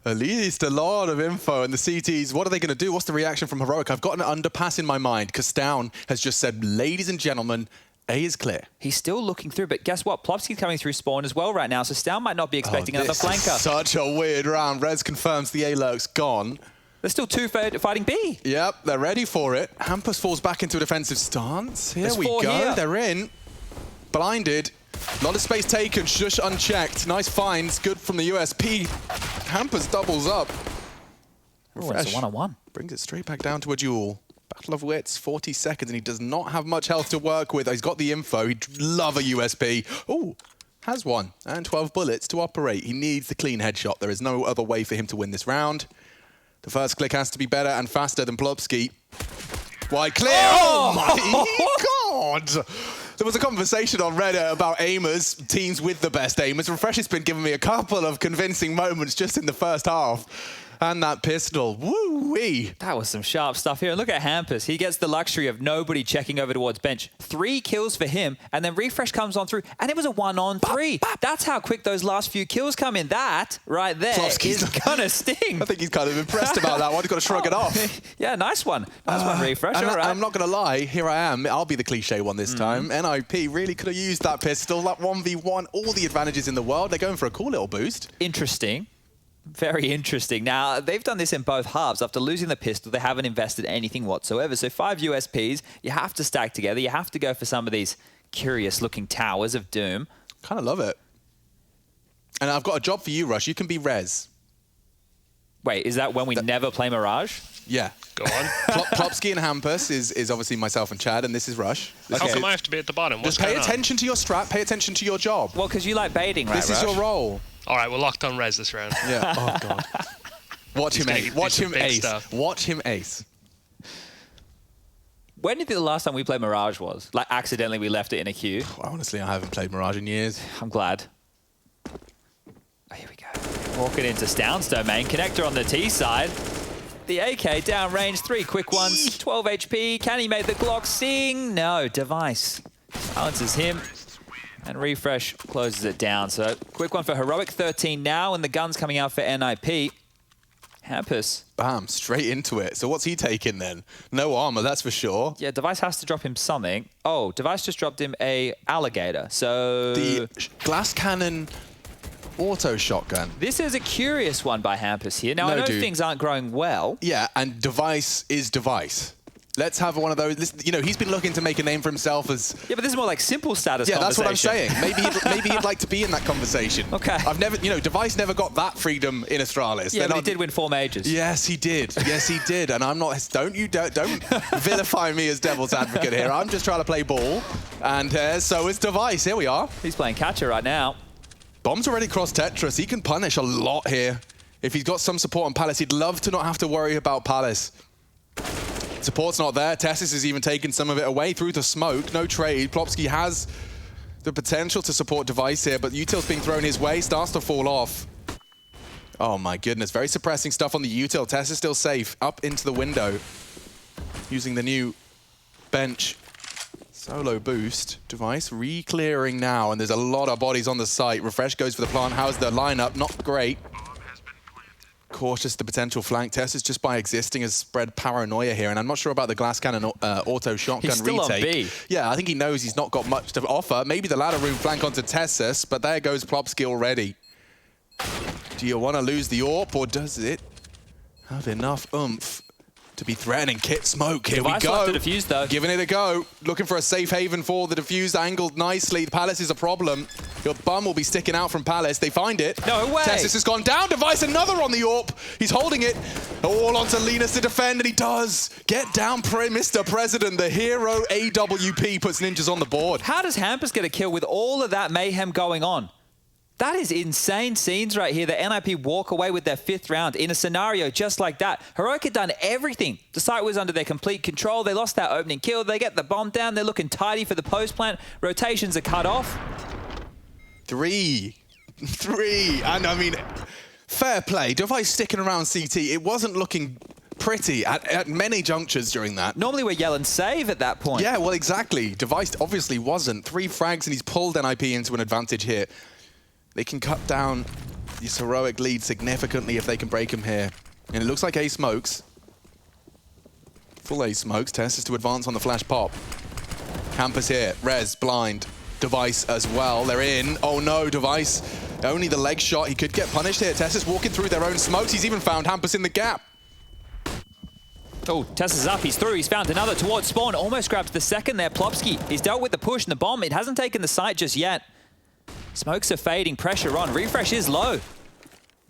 S1: at least a lot of info. And the CTs, what are they going to do? What's the reaction from Heroic? I've got an underpass in my mind because Stown has just said, ladies and gentlemen, A is clear.
S2: He's still looking through, but guess what? Plopsky's coming through spawn as well right now, so Stown might not be expecting another flanker.
S1: Such a weird round. Rez confirms the A-lurk's gone.
S2: There's still 2 fighting B.
S1: Yep, they're ready for it. Hampus falls back into a defensive stance. Here we go.
S2: Here.
S1: They're in. Blinded. A lot of space taken, Shush unchecked. Nice finds, good from the USP. Hampus doubles up.
S2: Oh, it's a one-on-one.
S1: Brings it straight back down to a duel. Battle of Wits, 40 seconds, and he does not have much health to work with. He's got the info. He'd love a USP. Oh, has one, and 12 bullets to operate. He needs the clean headshot. There is no other way for him to win this round. The first click has to be better and faster than Plopsky. Wide clear. Oh my God. There was a conversation on Reddit about aimers, teams with the best aimers. Refresh has been giving me a couple of convincing moments just in the first half. And that pistol. Woo-wee.
S2: That was some sharp stuff here. And look at Hampus. He gets the luxury of nobody checking over towards bench. 3 kills for him. And then Refresh comes on through. And it was a 1-on-3. That's how quick those last few kills come in. That right there is going to sting.
S1: I think he's kind of impressed about that one. He's got to shrug it off.
S2: Yeah, nice one. Nice one, Refresh. All right.
S1: I'm not going to lie. Here I am. I'll be the cliche one this time. NIP really could have used that pistol. That 1v1. All the advantages in the world. They're going for a cool little boost.
S2: Interesting. Very interesting. Now, they've done this in both halves. After losing the pistol, they haven't invested anything whatsoever. So 5 USPs, you have to stack together. You have to go for some of these curious-looking towers of doom.
S1: Kind of love it. And I've got a job for you, Rush. You can be Rez.
S2: Wait, is that when we never play Mirage?
S1: Yeah.
S3: Go on.
S1: Plopsky and Hampus is obviously myself and Chad, and this is Rush.
S3: How come I have to be at the bottom? What's
S1: Just pay
S3: going on?
S1: attention to your strat, pay attention to your job.
S2: Well, because you like baiting, right,
S1: This is
S2: Rush?
S1: your role.
S3: All right, we're locked on Rez this round.
S1: Yeah. Oh, God. Watch him
S3: gonna
S1: ace.
S3: do
S1: Watch
S3: some
S1: him
S3: big
S1: ace.
S3: stuff.
S1: Watch him ace.
S2: When do you think the last time we played Mirage was? Like, accidentally we left it in a queue?
S1: Honestly, I haven't played Mirage in years.
S2: I'm glad. Oh, here we go. Walking into Stoun's domain. Connector on the T side. The AK down range. 3 quick ones. 12 HP. Can he make the Glock sing? No. Device silences him. And Refresh closes it down. So quick one for Heroic. 13 now. And the gun's coming out for NIP. Hampus.
S1: Bam, straight into it. So what's he taking then? No armor, that's for sure.
S2: Yeah, Device has to drop him something. Oh, Device just dropped him a alligator. So
S1: The glass cannon auto shotgun.
S2: this is a curious one by Hampus here. Now,
S1: No,
S2: I know
S1: dude.
S2: things aren't growing well.
S1: Yeah, and Device is Device. Let's have one of those. Listen, you know, he's been looking to make a name for himself as...
S2: Yeah, but this is more like simple status
S1: Yeah, that's what I'm
S2: conversation.
S1: saying. Maybe he'd like to be in that conversation.
S2: Okay.
S1: I've never, you know, Device never got that freedom in Astralis.
S2: Yeah,
S1: They're
S2: but he
S1: not-
S2: did win 4 majors.
S1: Yes, he did. Yes, he did. And I'm not. Don't vilify me as devil's advocate here. I'm just trying to play ball, and so is Device. Here we are.
S2: He's playing catcher right now.
S1: Bomb's already crossed Tetris. He can punish a lot here. If he's got some support on Palace, he'd love to not have to worry about Palace. Support's not there. Tessis has even taken some of it away through the smoke. No trade. Plopsky has the potential to support Device here, but Util's being thrown his way. Starts to fall off. Oh my goodness. Very suppressing stuff on the Util. Tess is still safe. Up into the window. Using the new bench. Solo boost. Device re-clearing now, and there's a lot of bodies on the site. Refresh goes for the plant. How's the lineup? Not great. Cautious the potential flank. Tess is just by existing has spread paranoia here, and I'm not sure about the glass cannon auto shotgun
S2: He's still
S1: retake.
S2: on B.
S1: Yeah, I think he knows he's not got much to offer. Maybe the ladder room flank onto Tessus, but there goes Plopsky already. Do you want to lose the AWP, or does it have enough oomph to be threatening? Kit smoke, here
S2: Device
S1: we go.
S2: left to defuse, though.
S1: Giving it a go. Looking for a safe haven for the defuse, angled nicely. Palace is a problem. Your bum will be sticking out from Palace. They find it.
S2: No way.
S1: Tessus has gone down. Device, another on the AWP. He's holding it. All onto Linus to defend, and he does. Get down, Mr. President. The hero AWP puts Ninjas on the board.
S2: How does Hampus get a kill with all of that mayhem going on? That is insane scenes right here. The NIP walk away with their 5th round in a scenario just like that. Heroic had done everything. The site was under their complete control. They lost that opening kill. They get the bomb down. They're looking tidy for the post plant. Rotations are cut off.
S1: 3. And I mean, fair play. Device sticking around CT. It wasn't looking pretty at many junctures during that.
S2: Normally we're yelling save at that point.
S1: Yeah, well, exactly. Device obviously wasn't. 3 frags, and he's pulled NIP into an advantage here. They can cut down this Heroic lead significantly if they can break him here. And it looks like A smokes. Full A smokes. Tess is to advance on the flash pop. Campus here. Rez, blind. Device as well. They're in. Oh no, Device. Only the leg shot. He could get punished here. Tess is walking through their own smokes. He's even found Hampus in the gap.
S2: Oh, Tess is up. He's through. He's found another towards spawn. Almost grabs the second there. Plopsky. He's dealt with the push and the bomb. It hasn't taken the site just yet. Smokes are fading. Pressure on. Refresh is low.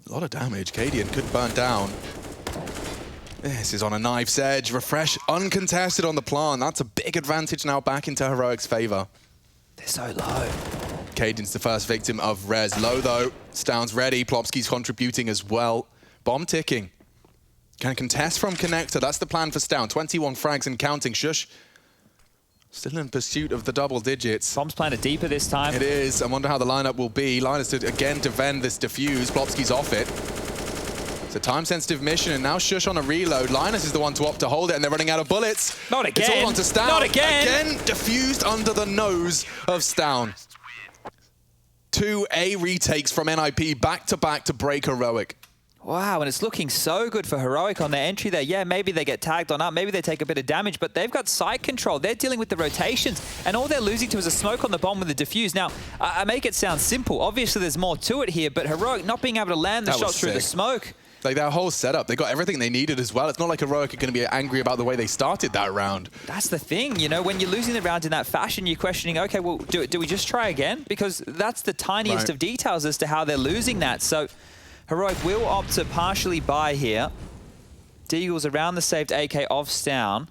S1: A lot of damage. Cadian could burn down. This is on a knife's edge. Refresh uncontested on the plant. That's a big advantage now back into Heroic's favor.
S2: They're so low.
S1: Cadian's the first victim of Rez. Low though. Stoun's ready. Plopsky's contributing as well. Bomb ticking. Can contest from connector. That's the plan for Stoun. 21 frags and counting. Shush. Still in pursuit of the double digits.
S2: Bomb's planted deeper this time.
S1: It is. I wonder how the lineup will be. Linus to again defend this defuse. Plopsky's off it. It's a time-sensitive mission, and now Shush on a reload. Linus is the one to opt to hold it, and they're running out of bullets.
S2: Not again.
S1: It's all onto Stown.
S2: Not again.
S1: Again, diffused under the nose of Stown. 2 A retakes from NIP back-to-back to break Heroic.
S2: Wow, and it's looking so good for Heroic on their entry there. Yeah, maybe they get tagged on up, maybe they take a bit of damage, but they've got site control. They're dealing with the rotations, and all they're losing to is a smoke on the bomb with the defuse. Now, I make it sound simple. Obviously, there's more to it here, but Heroic not being able to land the shots through the smoke.
S1: Like, their whole setup, they got everything they needed as well. It's not like Heroic are going to be angry about the way they started that round.
S2: That's the thing, you know, when you're losing the round in that fashion, you're questioning, okay, well, do we just try again? Because that's the tiniest of details as to how they're losing that. So Heroic will opt to partially buy here. Deagle's around the saved AK of Stown.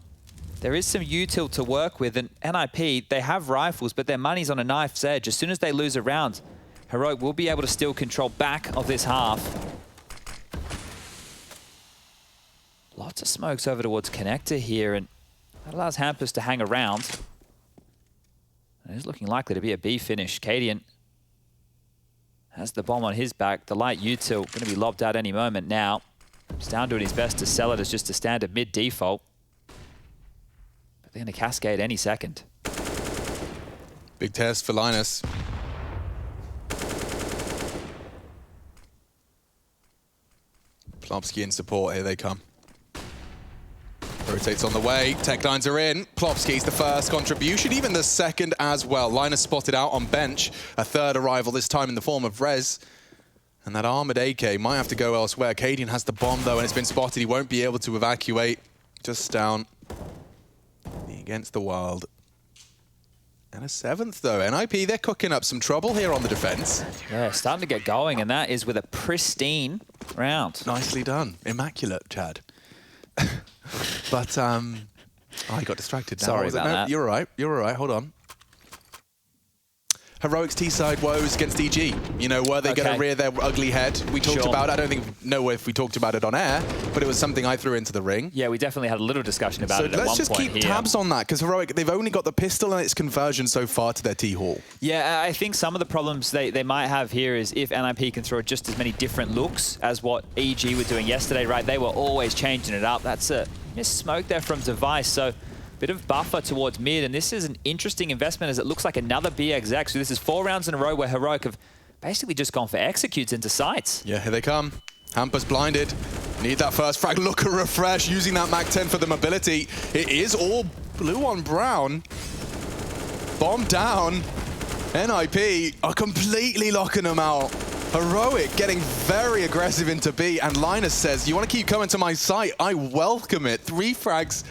S2: There is some util to work with, and NIP, they have rifles, but their money's on a knife's edge. As soon as they lose a round, Heroic will be able to still control back of this half. Lots of smokes over towards Connector here, and that allows Hampus to hang around. It is looking likely to be a B finish. Cadian has the bomb on his back. The light util going to be lobbed out any moment now. Stown doing his best to sell it as just a standard mid default. But they're going to cascade any second.
S1: Big test for Linus. Plopsky in support, here they come. Rotates on the way, Tech9s are in. Plopsky's the first contribution, even the second as well. Linus spotted out on bench, a third arrival, this time in the form of Rez. And that armored AK might have to go elsewhere. Cadian has the bomb though, and it's been spotted. He won't be able to evacuate. Just down against the Wild. And a 7th though. NIP, they're cooking up some trouble here on the defense.
S2: Yeah, starting to get going, and that is with a pristine round.
S1: Nicely done. Immaculate, Chad. But, I got distracted now.
S2: Sorry about that.
S1: You're all right. You're all right. Hold on. Heroic's T-side woes against EG. You know, were they going to rear their ugly head? We talked about it. I don't know if we talked about it on air, but it was something I threw into the ring.
S2: Yeah, we definitely had a little discussion about it at one point.
S1: So let's just keep tabs on that, because Heroic, they've only got the pistol and its conversion so far to their T-Hall.
S2: Yeah, I think some of the problems they might have here is if NIP can throw just as many different looks as what EG were doing yesterday, right? They were always changing it up. That's a missed smoke there from Device. So bit of buffer towards mid, and this is an interesting investment as it looks like another BXX. So this is 4 rounds in a row where Heroic have basically just gone for executes into sights.
S1: Yeah, here they come. Hampus blinded. Need that first frag. Look at refresh, using that MAC-10 for the mobility. It is all blue on brown. Bomb down. NIP are completely locking them out. Heroic getting very aggressive into B, and Linus says, you want to keep coming to my site? I welcome it. 3 frags.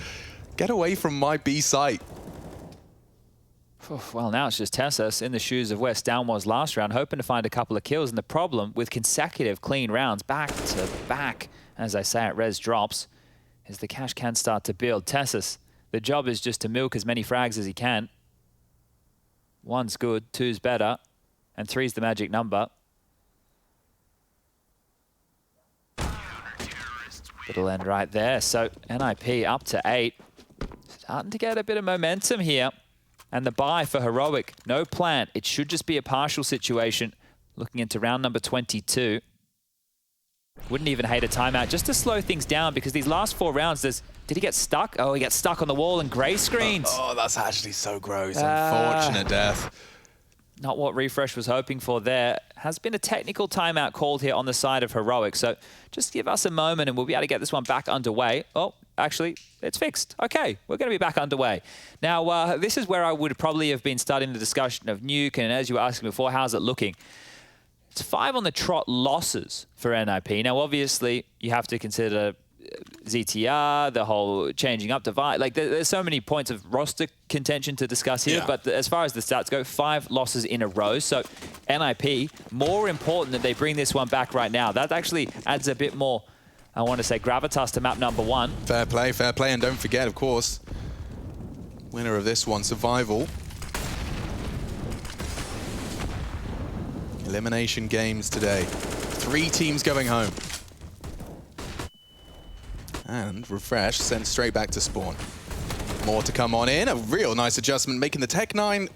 S1: Get away from my B site.
S2: Well, now it's just Tessus in the shoes of where Stown was last round, hoping to find a couple of kills. And the problem with consecutive clean rounds back to back, as I say it, Rez drops, is the cash can start to build. Tessus, the job is just to milk as many frags as he can. 1's good, 2's better, and 3's the magic number. It'll end right there. So NIP up to 8. Starting to get a bit of momentum here. And the buy for Heroic, no plant. It should just be a partial situation. Looking into round number 22. Wouldn't even hate a timeout just to slow things down, because these last 4 rounds, did he get stuck? Oh, he got stuck on the wall and gray screens.
S1: Oh, that's actually so gross. Unfortunate death.
S2: Not what Refresh was hoping for there. Has been a technical timeout called here on the side of Heroic. So just give us a moment and we'll be able to get this one back underway. Oh, actually, it's fixed. Okay, we're going to be back underway. Now, this is where I would probably have been starting the discussion of Nuke. And as you were asking before, how's it looking? It's 5 on the trot losses for NIP. Now, obviously, you have to consider ZTR, the whole changing up divide. Like, there's so many points of roster contention to discuss here, but as far as the stats go, 5 losses in a row. So NIP, more important that they bring this one back right now. That actually adds a bit more, I want to say, gravitas to map number 1.
S1: Fair play, and don't forget, of course, winner of this one, Survival. Elimination games today. 3 teams going home. And Refresh sent straight back to spawn. More to come on in. A real nice adjustment, making the Tech9,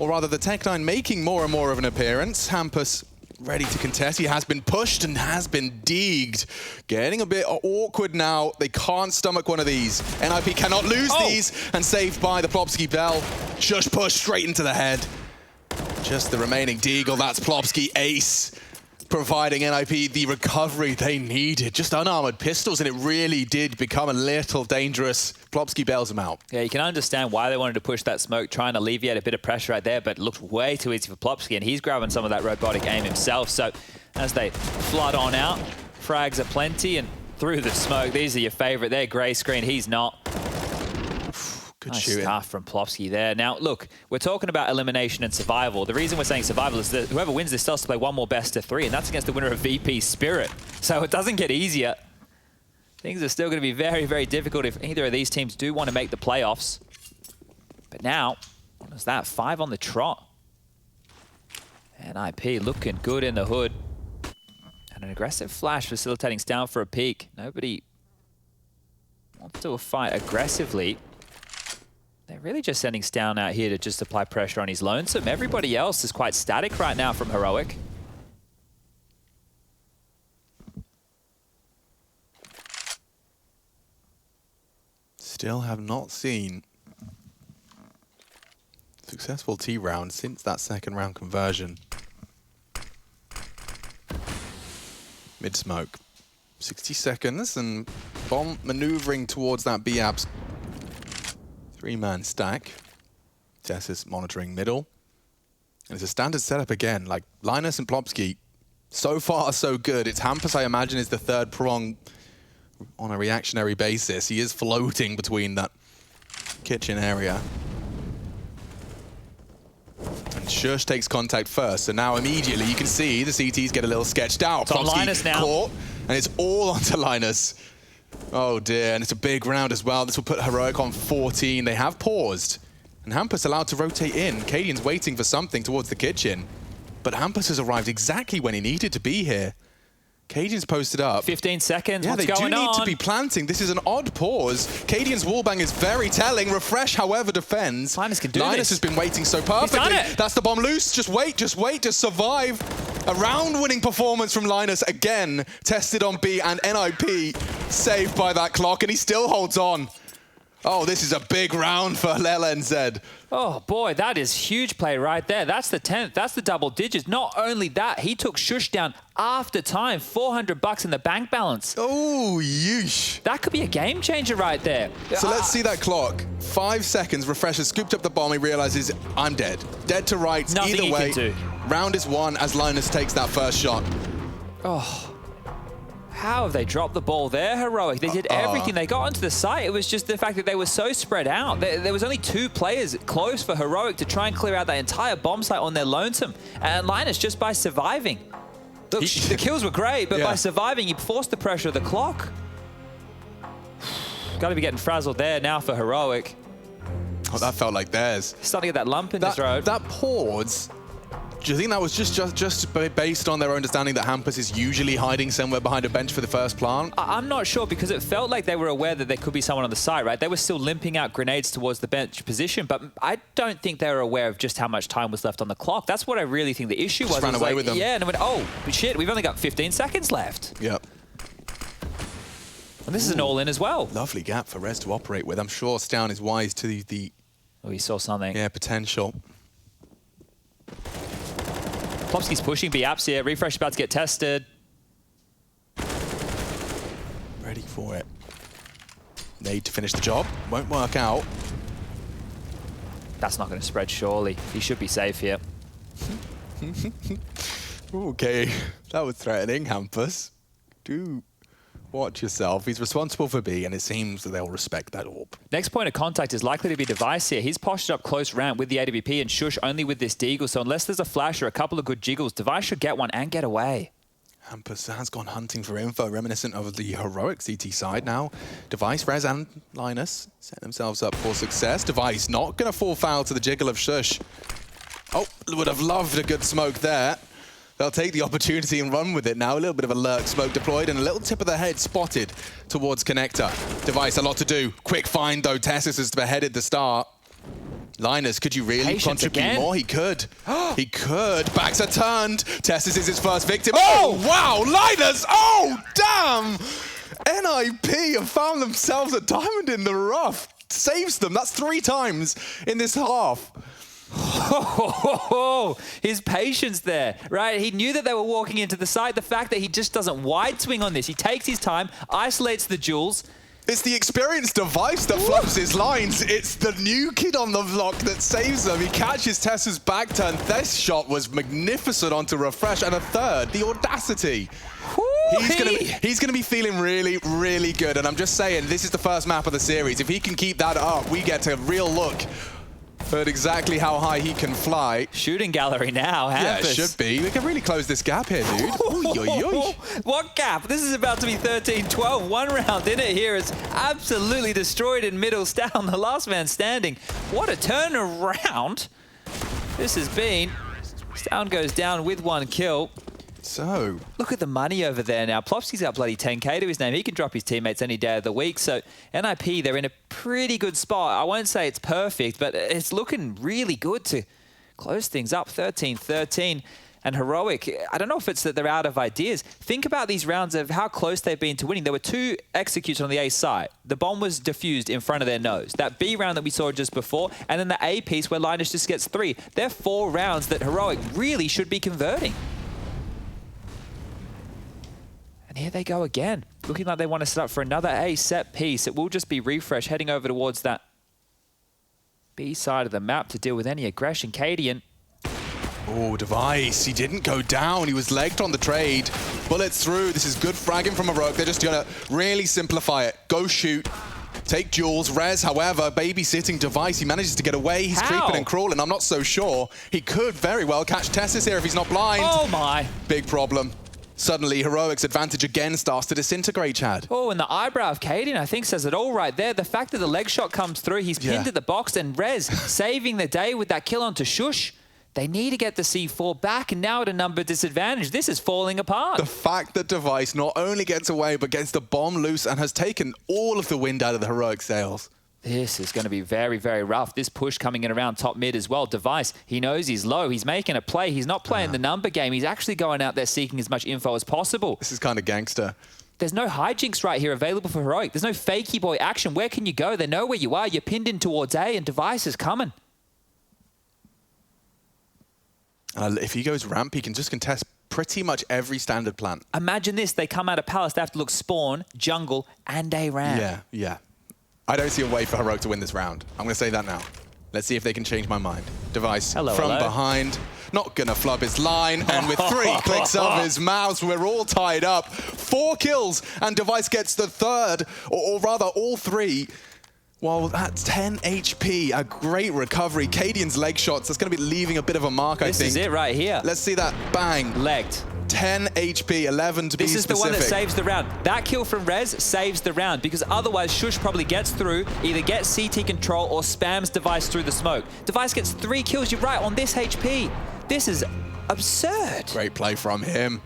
S1: or rather the Tech9 making more and more of an appearance. Hampus ready to contest. He has been pushed and has been deegged. Getting a bit awkward now. They can't stomach one of these. NIP cannot lose these, and saved by the Plopsky Bell. Shush push straight into the head. Just the remaining deagle. That's Plopsky ace, providing NIP the recovery they needed. Just unarmored pistols, and it really did become a little dangerous. Plopsky bails him out.
S2: Yeah, you can understand why they wanted to push that smoke, try and alleviate a bit of pressure right there, but it looked way too easy for Plopsky, and he's grabbing some of that robotic aim himself. So as they flood on out, frags are plenty, and through the smoke, these are your favorite. They're gray screen, he's not.
S1: Good
S2: Nice
S1: shooting.
S2: stuff from Plopsky there. Now, look, we're talking about elimination and survival. The reason we're saying survival is that whoever wins this still has to play one more best of 3, and that's against the winner of VP Spirit. So it doesn't get easier. Things are still going to be very, very difficult if either of these teams do want to make the playoffs. But now, what is that? 5 on the trot. NIP looking good in the hood. And an aggressive flash facilitating Stown for a peek. Nobody wants to fight aggressively. They're really just sending Stown out here to just apply pressure on his lonesome. Everybody else is quite static right now from Heroic.
S1: Still have not seen successful T round since that second round conversion. Mid smoke. 60 seconds and bomb maneuvering towards that B-Abs 3-man stack. Tessus monitoring middle. And it's a standard setup again. Like Linus and Plopsky, so far so good. It's Hampus, I imagine, is the third prong on a reactionary basis. He is floating between that kitchen area. And Shush takes contact first, so now immediately you can see the CTs get a little sketched out.
S2: It's on Linus now.
S1: Caught, and it's all onto Linus. Oh dear, and it's a big round as well. This will put Heroic on 14. They have paused, and Hampus allowed to rotate in. Cadian's waiting for something towards the kitchen, but Hampus has arrived exactly when he needed to be here. Cadian's posted up.
S2: 15 seconds,
S1: yeah,
S2: what's going on?
S1: they do need to be planting. This is an odd pause. Cadian's wallbang is very telling. Refresh, however, defends.
S2: Linus can do
S1: Linus
S2: this.
S1: has been waiting so perfectly.
S2: He's done it.
S1: That's the bomb loose. Just wait, just survive. A round-winning performance from Linus again. Tested on B, and NIP saved by that clock, and he still holds on. Oh, this is a big round for LNZ.
S2: Oh boy, that is huge play right there. That's the 10th, that's the double digits. Not only that, he took Shush down after time, $400 in the bank balance.
S1: Oh, yeesh.
S2: That could be a game changer right there.
S1: So let's see that clock. 5 seconds, Refresher scooped up the bomb, he realizes, I'm dead. Dead to rights,
S2: Nothing
S1: either
S2: he
S1: way.
S2: can do.
S1: Round is won as Linus takes that first shot.
S2: Oh. How have they dropped the ball there, Heroic? They did everything. They got onto the site. It was just the fact that they were so spread out. There was only 2 players close for Heroic to try and clear out that entire bomb site on their lonesome. And Linus, just by surviving. Look, the kills were great, but by surviving, he forced the pressure of the clock. Got to be getting frazzled there now for Heroic.
S1: Oh, that felt like theirs.
S2: Starting to get that lump in this road.
S1: That pause, do you think that was just based on their understanding that Hampus is usually hiding somewhere behind a bench for the first plant?
S2: I'm not sure, because it felt like they were aware that there could be someone on the side, right? They were still limping out grenades towards the bench position, but I don't think they were aware of just how much time was left on the clock. That's what I really think the issue was.
S1: Just ran away with them.
S2: Yeah, and I went, oh, shit, we've only got 15 seconds left.
S1: Yep.
S2: And this is an all-in as well.
S1: Lovely gap for Rez to operate with. I'm sure Stown is wise to the
S2: Oh, he saw something.
S1: potential.
S2: Plopsky's pushing B-Apps here. Refresh about to get tested.
S1: Ready for it. Need to finish the job. Won't work out.
S2: That's not going to spread, surely. He should be safe here.
S1: Okay, that was threatening, Hampus. Do watch yourself. He's responsible for B, and it seems that they'll respect that orb.
S2: Next point of contact is likely to be Device here. He's posted up close ramp with the AWP and Shush only with this deagle. So unless there's a flash or a couple of good jiggles, Device should get one and get away.
S1: Hampus has gone hunting for info, reminiscent of the Heroic CT side now. Device, Rez, and Linus set themselves up for success. Device not going to fall foul to the jiggle of Shush. Oh, would have loved a good smoke there. They'll take the opportunity and run with it now. A little bit of a lurk smoke deployed and a little tip of the head spotted towards Connector. Device, a lot to do. Quick find, though. Tessus has beheaded the start. Linus, could you really
S2: Patience
S1: contribute
S2: again.
S1: more? He could. He could. Backs are turned. Testis is his first victim. Oh, wow. Linus. Oh, damn. NIP have found themselves a diamond in the rough. Saves them. That's 3 times in this half.
S2: His patience there, right? He knew that they were walking into the site. The fact that he just doesn't wide swing on this. He takes his time, isolates the jewels.
S1: It's the experienced device that fluffs his lines. It's the new kid on the block that saves them. He catches Tessa's back turn. This shot was magnificent onto Refresh. And a third, the audacity. He's gonna be feeling really, really good. And I'm just saying, this is the first map of the series. If he can keep that up, we get a real look at exactly how high he can fly.
S2: Shooting gallery now, Hampus.
S1: Yeah, it should be. We can really close this gap here, dude. Oy, oy, oy.
S2: What gap? This is about to be 13-12. 1 round in it here. It's absolutely destroyed in middles down. The last man standing. What a turnaround this has been. Sound goes down with 1 kill.
S1: So,
S2: Look at the money over there now. Plopsky's got bloody 10K to his name. He can drop his teammates any day of the week. So NIP, they're in a pretty good spot. I won't say it's perfect, but it's looking really good to close things up. 13-13. And Heroic, I don't know if it's that they're out of ideas. Think about these rounds of how close they've been to winning. There were 2 executions on the A side. The bomb was diffused in front of their nose. That B round that we saw just before, and then the A piece where Linus just gets 3. They're 4 rounds that Heroic really should be converting. And here they go again, looking like they want to set up for another A set piece. It will just be Refresh heading over towards that B side of the map to deal with any aggression. Cadian.
S1: oh, Device. He didn't go down. He was legged on the trade. Bullets through. This is good fragging from Heroic. They're just going to really simplify it. Go shoot. Take Jules. Rez, however, babysitting Device. He manages to get away. He's creeping and crawling. I'm not so sure. He could very well catch Tessis here if he's not blind.
S2: Oh, my.
S1: Big problem. Suddenly, Heroic's advantage again starts to disintegrate, Chad.
S2: Oh, and the eyebrow of Cadian, I think, says it all right there. The fact that the leg shot comes through, he's pinned at the box, and Rez saving the day with that kill onto Shush. They need to get the C4 back, and now at a number disadvantage. This is falling apart.
S1: The fact that Device not only gets away, but gets the bomb loose and has taken all of the wind out of the Heroic sails.
S2: This is going to be very, very rough. This push coming in around top mid as well. Device, he knows he's low. He's making a play. He's not playing the number game. He's actually going out there seeking as much info as possible.
S1: This is kind of gangster.
S2: There's no hijinks right here available for Heroic. There's no fakey boy action. Where can you go? They know where you are. You're pinned in towards A, and Device is coming.
S1: If he goes ramp, he can just contest pretty much every standard plant.
S2: Imagine this. They come out of Palace. They have to look spawn, jungle, and A ramp.
S1: Yeah, yeah. I don't see a way for Heroic to win this round. I'm going to say that now. Let's see if they can change my mind. Device from behind. Not going to flub his line. And with 3 clicks of his mouse, we're all tied up. 4 kills, and Device gets the 3rd, or rather all 3. Well, that's 10 HP, a great recovery. Cadian's leg shots, that's going to be leaving a bit of a mark, I think.
S2: This is it right here.
S1: Let's see that. Bang.
S2: Legged.
S1: 10 HP, 11 to be specific.
S2: This is the one that saves the round. That kill from Rez saves the round, because otherwise Shush probably gets through, either gets CT control or spams Device through the smoke. Device gets 3 kills, you're right, on this HP. This is absurd.
S1: Great play from him.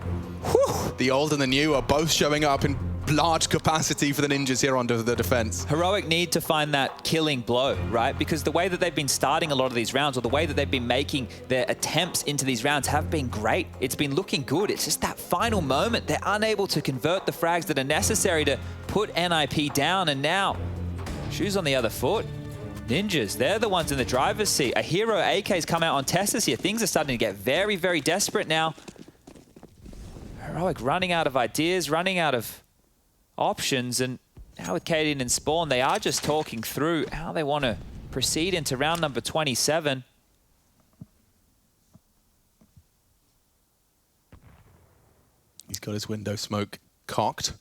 S2: Whew.
S1: The old and the new are both showing up in large capacity for the Ninjas here under the defense.
S2: Heroic need to find that killing blow, right? Because the way that they've been starting a lot of these rounds, or the way that they've been making their attempts into these rounds, have been great. It's been looking good. It's just that final moment. They're unable to convert the frags that are necessary to put NIP down, and now shoes on the other foot. Ninjas, they're the ones in the driver's seat. A hero AK's come out on Testis here. Things are starting to get very, very desperate now. Heroic running out of ideas, running out of options, and now with Cadian and Spawn, they are just talking through how they want to proceed into round number 27.
S1: He's got his window smoke cocked.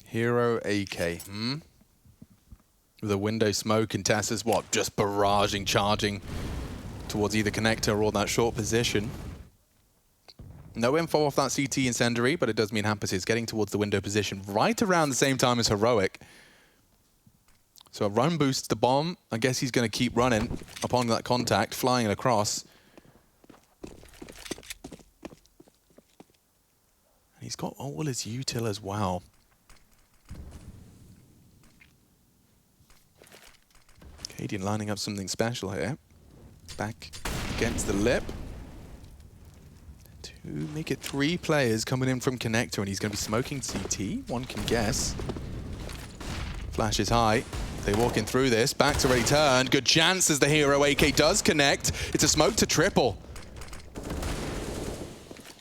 S1: Hero AK, With a window smoke, and Tessa's what? Just barraging, charging towards either connector or that short position. No info off that CT incendiary, but it does mean Hampus is getting towards the window position right around the same time as Heroic. So a run boosts the bomb. I guess he's going to keep running upon that contact, flying across. He's got all his util as well. Cadian lining up something special here. Back against the lip. To make it 3 players coming in from connector, and he's going to be smoking CT, one can guess. Flash is high. They walking through this. Back's already turned. Good chance as the hero AK does connect. It's a smoke to triple.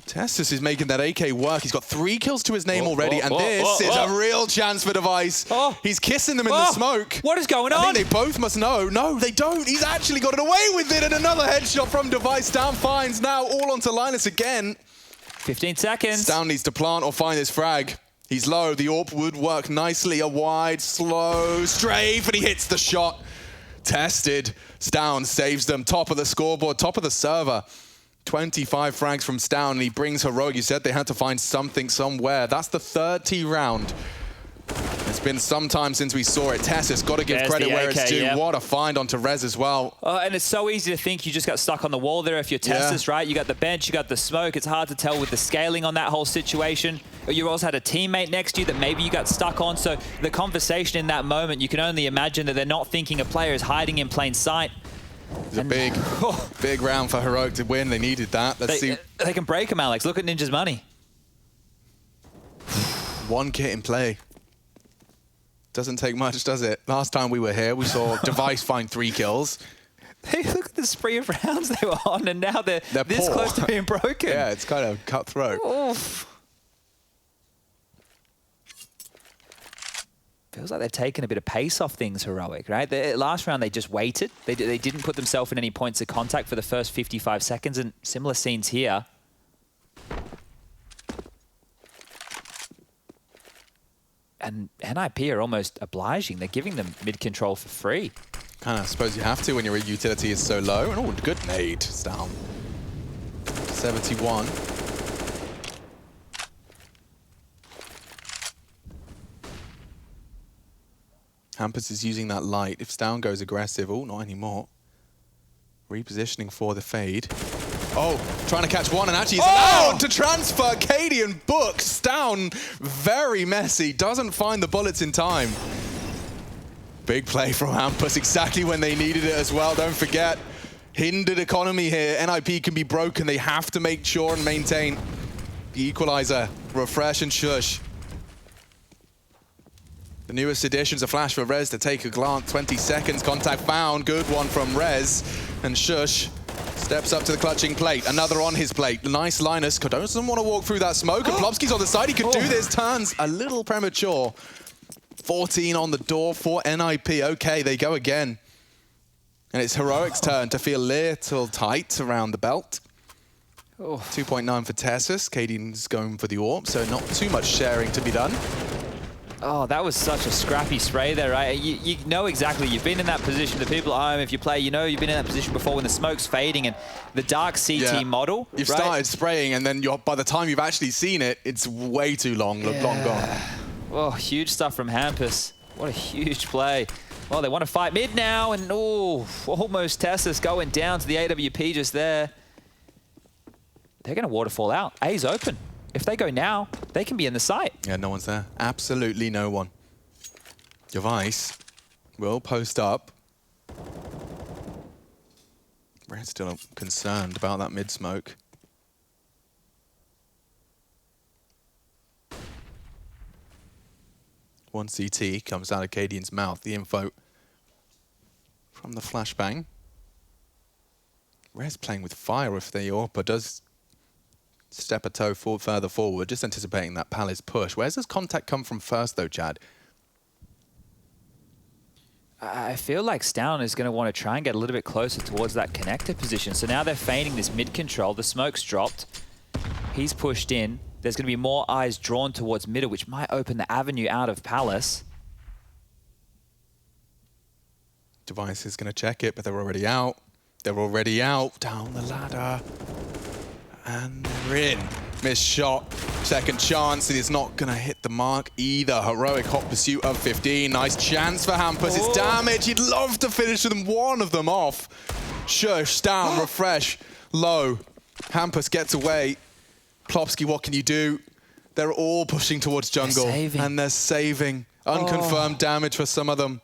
S1: Tessus is making that AK work. He's got 3 kills to his name already, and this is a real chance for Device. He's kissing them in the smoke.
S2: What is going on?
S1: I think they both must know. No, they don't. He's actually got it away with it, and another headshot from Device. Down finds now all onto Linus again.
S2: 15 seconds.
S1: Down needs to plant or find his frag. He's low. The AWP would work nicely. A wide, slow strafe, and he hits the shot. Tested. Stown saves them. Top of the scoreboard, top of the server. 25 frags from Stown, and he brings Heroic. You said they had to find something somewhere. That's the 3rd T round. It's been some time since we saw it. Tessus, got to give credit where it's due.
S2: Yep.
S1: What a find onto Rez as well.
S2: And it's so easy to think you just got stuck on the wall there if you're Tessus, right? You got the bench, you got the smoke. It's hard to tell with the scaling on that whole situation. You also had a teammate next to you that maybe you got stuck on. So the conversation in that moment, you can only imagine that they're not thinking a player is hiding in plain sight.
S1: It's a big round for Heroic to win. They needed that. Let's see.
S2: They can break him, Alex. Look at Ninja's money.
S1: 1 kit in play. Doesn't take much, does it? Last time we were here, we saw Device find 3 kills.
S2: Hey, look at the spree of rounds they were on, and now they're this
S1: poor.
S2: close to being broken.
S1: Yeah, it's kind of cutthroat.
S2: Oof. Feels like they've taken a bit of pace off things, Heroic, right? Last round, they just waited. They didn't put themselves in any points of contact for the first 55 seconds, and similar scenes here. And NIP are almost obliging. They're giving them mid-control for free.
S1: Kind of suppose you have to when your utility is so low. And oh, good nade. It's down. 71. Hampus is using that light. If Stown goes aggressive, oh, not anymore. Repositioning for the fade. Oh, trying to catch one, and actually he's allowed to transfer. Cadian books down. Very messy. Doesn't find the bullets in time. Big play from Hampus, exactly when they needed it as well. Don't forget, hindered economy here. NIP can be broken. They have to make sure and maintain the equalizer. Refresh and Shush. The newest additions, a flash for Rez to take a glance. 20 seconds, contact found. Good one from Rez. And Shush steps up to the clutching plate. Another on his plate. Nice Linus. doesn't want to walk through that smoke. And Plopsky's on the side. He could do this. Turns a little premature. 14 on the door for NIP. Okay, they go again. And it's Heroic's turn to feel a little tight around the belt. 2.9 for Tessus. Cadian's going for the AWP, so not too much sharing to be done.
S2: Oh, that was such a scrappy spray there, right? You know exactly. You've been in that position. The people at home, if you play, you know you've been in that position before when the smoke's fading and the dark CT model.
S1: You've started spraying, and then by the time you've actually seen it, it's way too long gone.
S2: Oh, huge stuff from Hampus. What a huge play. Well, they want to fight mid now, and almost Tessus going down to the AWP just there. They're going to waterfall out. A's open. If they go now, they can be in the site.
S1: Yeah, no one's there. Absolutely no one. Device will post up. We're still concerned about that mid-smoke. One CT comes out of Cadian's mouth. The info from the flashbang. Rez playing with fire if the AWP does step a toe further forward, just anticipating that Palace push. Where's this contact come from first, though, Chad?
S2: I feel like Stown is going to want to try and get a little bit closer towards that connector position. So now they're feigning this mid-control. The smoke's dropped. He's pushed in. There's going to be more eyes drawn towards middle, which might open the avenue out of Palace.
S1: Device is going to check it, but they're already out. They're already out. Down the ladder. And they're in. Missed shot. Second chance. It is not going to hit the mark either. Heroic hot pursuit of 15. Nice chance for Hampus. It's damage. He'd love to finish them. One of them off. Shush. Down. Refresh. Low. Hampus gets away. Plopsky, what can you do? They're all pushing towards jungle. And they're saving. Unconfirmed damage for some of them.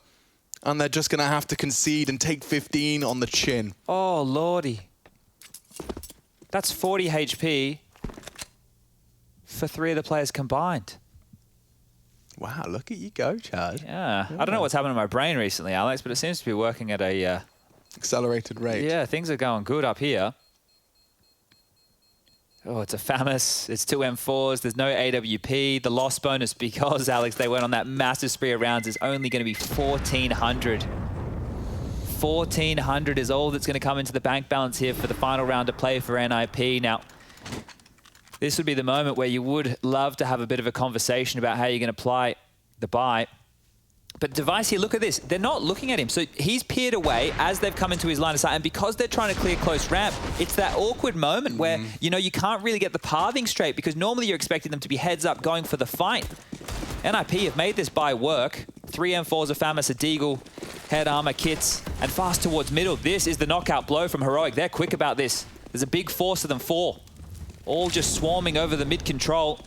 S1: and they're just going to have to concede and take 15 on the chin.
S2: Oh, lordy. That's 40 HP for 3 of the players combined.
S1: Wow, look at you go, Chad.
S2: Yeah. I don't know what's happened to my brain recently, Alex, but it seems to be working at a...
S1: accelerated rate.
S2: Yeah, things are going good up here. Oh, it's a FAMAS. It's 2 M4s. There's no AWP. The loss bonus, because, Alex, they went on that massive spree of rounds, is only going to be 1,400. 1,400 is all that's going to come into the bank balance here for the final round of play for NIP. Now, this would be the moment where you would love to have a bit of a conversation about how you're going to apply the buy. But Device here, look at this. They're not looking at him. So he's peered away as they've come into his line of sight. And because they're trying to clear close ramp, it's that awkward moment where, you know, you can't really get the pathing straight because normally you're expecting them to be heads up going for the fight. NIP have made this buy work. 3 M4s of FAMAS, a Deagle, head armor, kits, and fast towards middle. This is the knockout blow from Heroic. They're quick about this. There's a big force of them, 4. All just swarming over the mid control.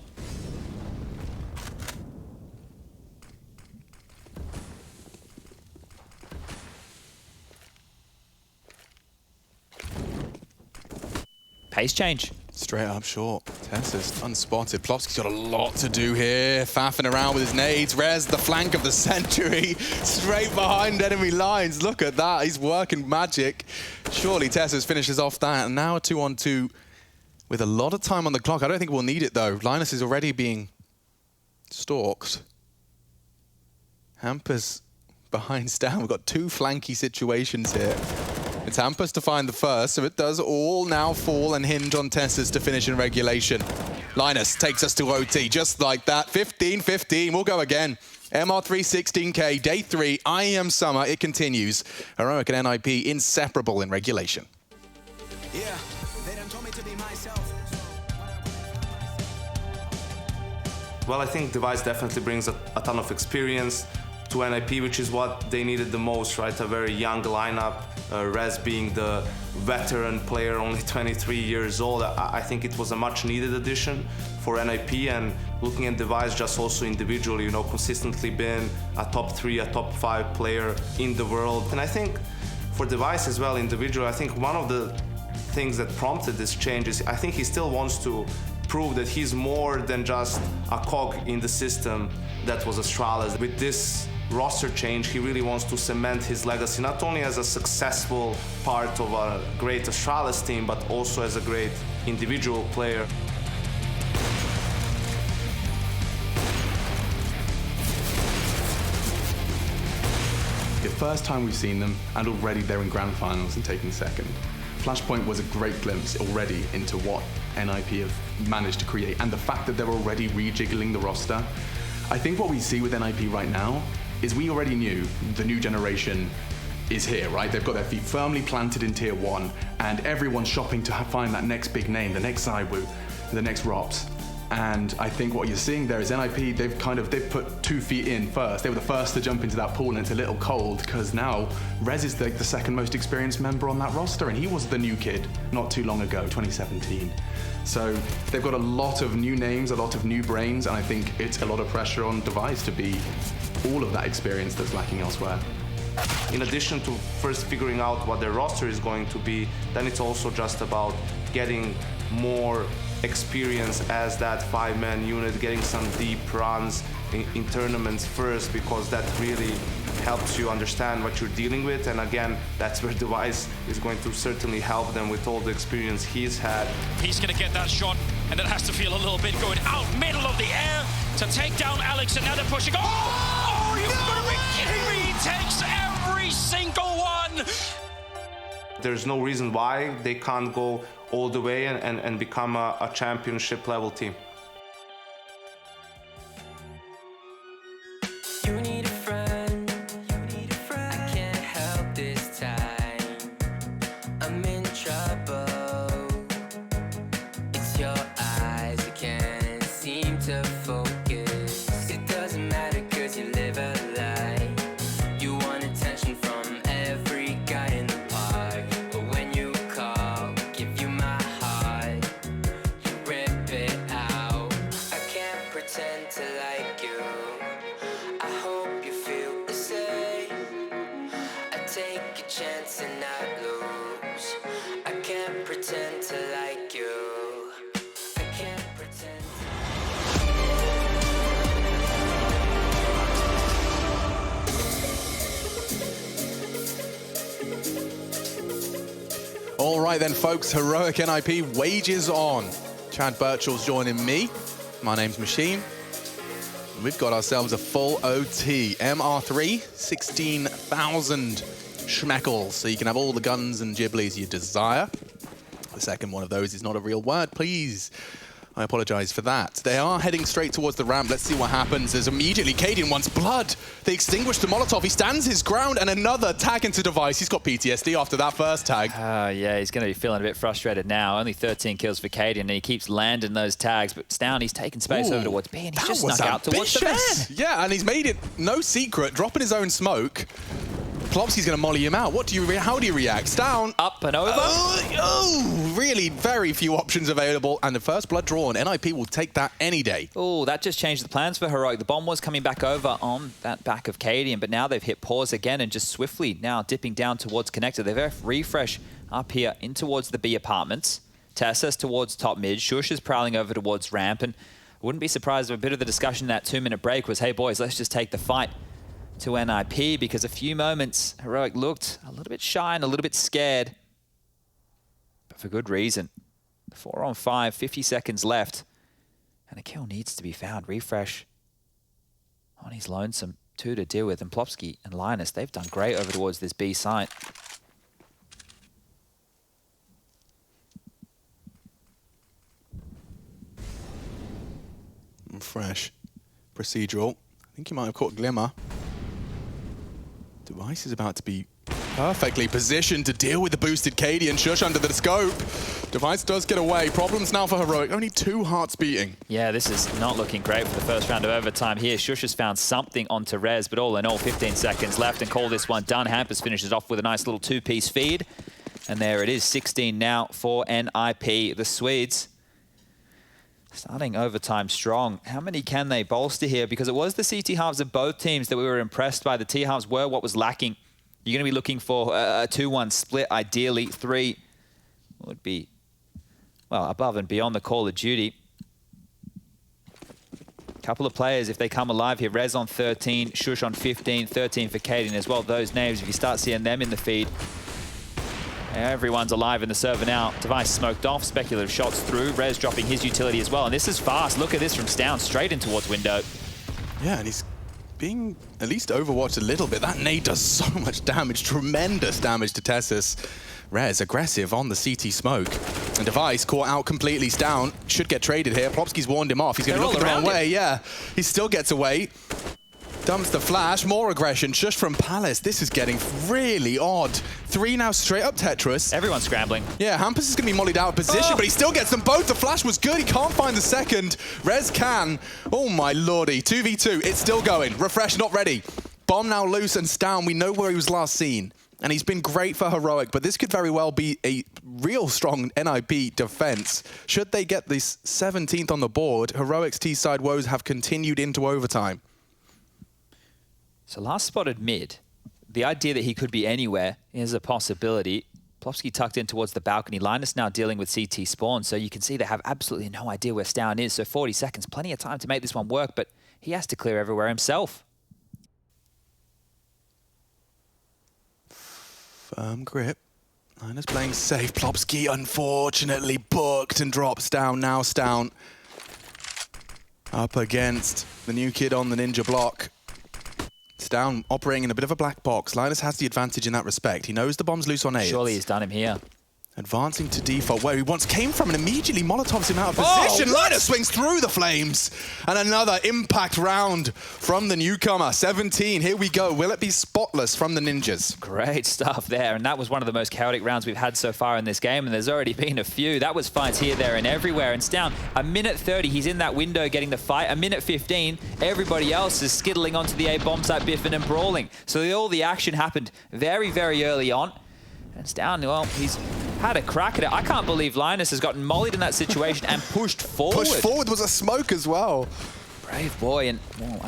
S2: Pace change.
S1: Straight up short. Tessa's unspotted. Plofsky's got a lot to do here. Faffing around with his nades. Rez, the flank of the century. Straight behind enemy lines. Look at that. He's working magic. Surely Tessa's finishes off that. And now a 2-on-2 with a lot of time on the clock. I don't think we'll need it, though. Linus is already being stalked. Hampus behind Stan. We've got 2 flanky situations here. It's Hampus to find the first, so it does all now fall and hinge on Tessa's to finish in regulation. Linus takes us to OT, just like that. 15-15, we'll go again. MR3 16K, day 3, IEM summer, it continues. Heroic and NIP inseparable in regulation.
S6: Yeah, they done told me to be myself.
S7: Well, I think Device definitely brings a ton of experience to NIP, which is what they needed the most, right? A very young lineup, Rez being the veteran player, only 23 years old. I think it was a much needed addition for NIP, and looking at Device just also individually, you know, consistently been a top 3, a top 5 player in the world. And I think for Device as well, individually, I think one of the things that prompted this change is I think he still wants to prove that he's more than just a cog in the system that was Astralis. With this roster change, he really wants to cement his legacy, not only as a successful part of a great Astralis team, but also as a great individual player.
S1: The first time we've seen them, and already they're in grand finals and taking second. Flashpoint was a great glimpse already into what NIP have managed to create, and the fact that they're already rejiggling the roster. I think what we see with NIP right now is we already knew the new generation is here, right? They've got their feet firmly planted in tier 1, and everyone's shopping to find that next big name, the next Zywoo, the next Rops. And I think what you're seeing there is NIP, they've put 2 feet in first. They were the first to jump into that pool, and it's a little cold because now Rez is the second most experienced member on that roster, and he was the new kid not too long ago, 2017. So they've got a lot of new names, a lot of new brains, and I think it's a lot of pressure on Device to be all of that experience that's lacking elsewhere.
S7: In addition to first figuring out what their roster is going to be, then it's also just about getting more experience as that 5-man unit, getting some deep runs in tournaments first, because that really helps you understand what you're dealing with. And again, that's where Device is going to certainly help them with all the experience he's had.
S5: He's going to get that shot, and it has to feel a little bit going out middle of the air to take down Alex, and now they're pushing. Oh, you've got to be kidding me! He takes every single one!
S7: There's no reason why they can't go all the way and become a championship level team.
S6: You need a friend, I can't help this time. I'm in trouble. It's your eyes, I can't seem to focus. It doesn't matter 'cause you live a lie. You want attention from every guy in the park, but when you call, give you my heart, you rip it out. chance to not lose. I can't pretend to like you. I can't pretend
S1: All right then, folks, Heroic NIP wages on. Chad Birchall's joining me. My name's Machine. We've got ourselves a full OT. MR3, 16,000 schmeckles. So you can have all the guns and giblies you desire. The second one of those is not a real word, please. I apologize for that. They are heading straight towards the ramp. Let's see what happens. There's immediately Cadian wants blood. They extinguish the Molotov. He stands his ground, and another tag into Device. He's got PTSD after that first tag.
S2: Yeah, he's going to be feeling a bit frustrated now. Only 13 kills for Cadian, and he keeps landing those tags. But Stown, he's taking space over towards B, and he's just snuck out towards the van.
S1: Yeah, and he's made it no secret, dropping his own smoke. Plopsky's going to molly him out. How do you react? Stown.
S2: Up and over.
S1: Really very few options available. And the first blood drawn. NIP will take that any day.
S2: Oh, that just changed the plans for Heroic. The bomb was coming back over on that back of Cadian, but now they've hit pause again and just swiftly now dipping down towards Connector. They've refresh up here in towards the B apartments. Tessa's towards top mid. Shush is prowling over towards ramp. And I wouldn't be surprised if a bit of the discussion in that 2-minute break was, hey boys, let's just take the fight to NIP, because a few moments Heroic looked a little bit shy and a little bit scared, but for good reason. 4 on 5, 50 seconds left, and a kill needs to be found. Refresh on his lonesome, 2 to deal with, and Plopsky and Linus, they've done great over towards this B site.
S1: Fresh. Procedural. I think he might have caught Glimmer. Device is about to be perfectly positioned to deal with the boosted Cadian. Shush under the scope. Device does get away. Problems now for Heroic. Only 2 hearts beating.
S2: Yeah, this is not looking great for the first round of overtime here. Shush has found something onto Rez, but all in all, 15 seconds left and call this one done. Hampers finishes off with a nice little 2-piece feed. And there it is, 16 now for NIP. The Swedes starting overtime strong. How many can they bolster here? Because it was the CT halves of both teams that we were impressed by. The T halves were what was lacking. You're going to be looking for a 2-1 split, ideally. 3 would be, well, above and beyond the Call of Duty. Couple of players, if they come alive here. Rez on 13, Shush on 15, 13 for Cadian as well. Those names, if you start seeing them in the feed, everyone's alive in the server now. Device smoked off, speculative shots through. Rez dropping his utility as well. And this is fast. Look at this from Stown, straight in towards window.
S1: Yeah, and he's being at least overwatched a little bit. That nade does so much damage, tremendous damage to Tessus. Rez aggressive on the CT smoke. And Device caught out completely. Stown should get traded here. Plopsky's warned him off. He's going to look the wrong way. Yeah, he still gets away. Dumps the flash, more aggression, Shush from Palace. This is getting really odd. 3 now straight up Tetris.
S2: Everyone's scrambling.
S1: Yeah, Hampus is going to be mollied out of position, but he still gets them both. The flash was good. He can't find the second. Rez can. Oh my lordy. 2v2. It's still going. Refresh not ready. Bomb now loose and Stown. We know where he was last seen. And he's been great for Heroic, but this could very well be a real strong NIP defense. Should they get this 17th on the board, Heroic's T-side woes have continued into overtime.
S2: So last spotted mid, the idea that he could be anywhere is a possibility. Plopsky tucked in towards the balcony. Linus now dealing with CT spawn, so you can see they have absolutely no idea where Stown is. So 40 seconds, plenty of time to make this one work, but he has to clear everywhere himself.
S1: Firm grip. Linus playing safe. Plopsky unfortunately booked and drops down. Now Stown up against the new kid on the ninja block. Stown operating in a bit of a black box. Linus has the advantage in that respect. He knows the bomb's loose on A.
S2: Surely he's done him here.
S1: Advancing to default, where he once came from and immediately Molotovs him out of position. Linus swings through the flames. And another impact round from the newcomer. 17, here we go. Will it be spotless from the Ninjas?
S2: Great stuff there. And that was one of the most chaotic rounds we've had so far in this game. And there's already been a few. That was fights here, there, and everywhere. And Stown, a minute 30, he's in that window getting the fight. A minute 15, everybody else is skittling onto the A bomb site, biffing and brawling. So all the action happened very, very early on. And Stown, well, he's had a crack at it. I can't believe Linus has gotten mollied in that situation and pushed forward.
S1: Pushed forward was a smoke as well.
S2: Brave boy, and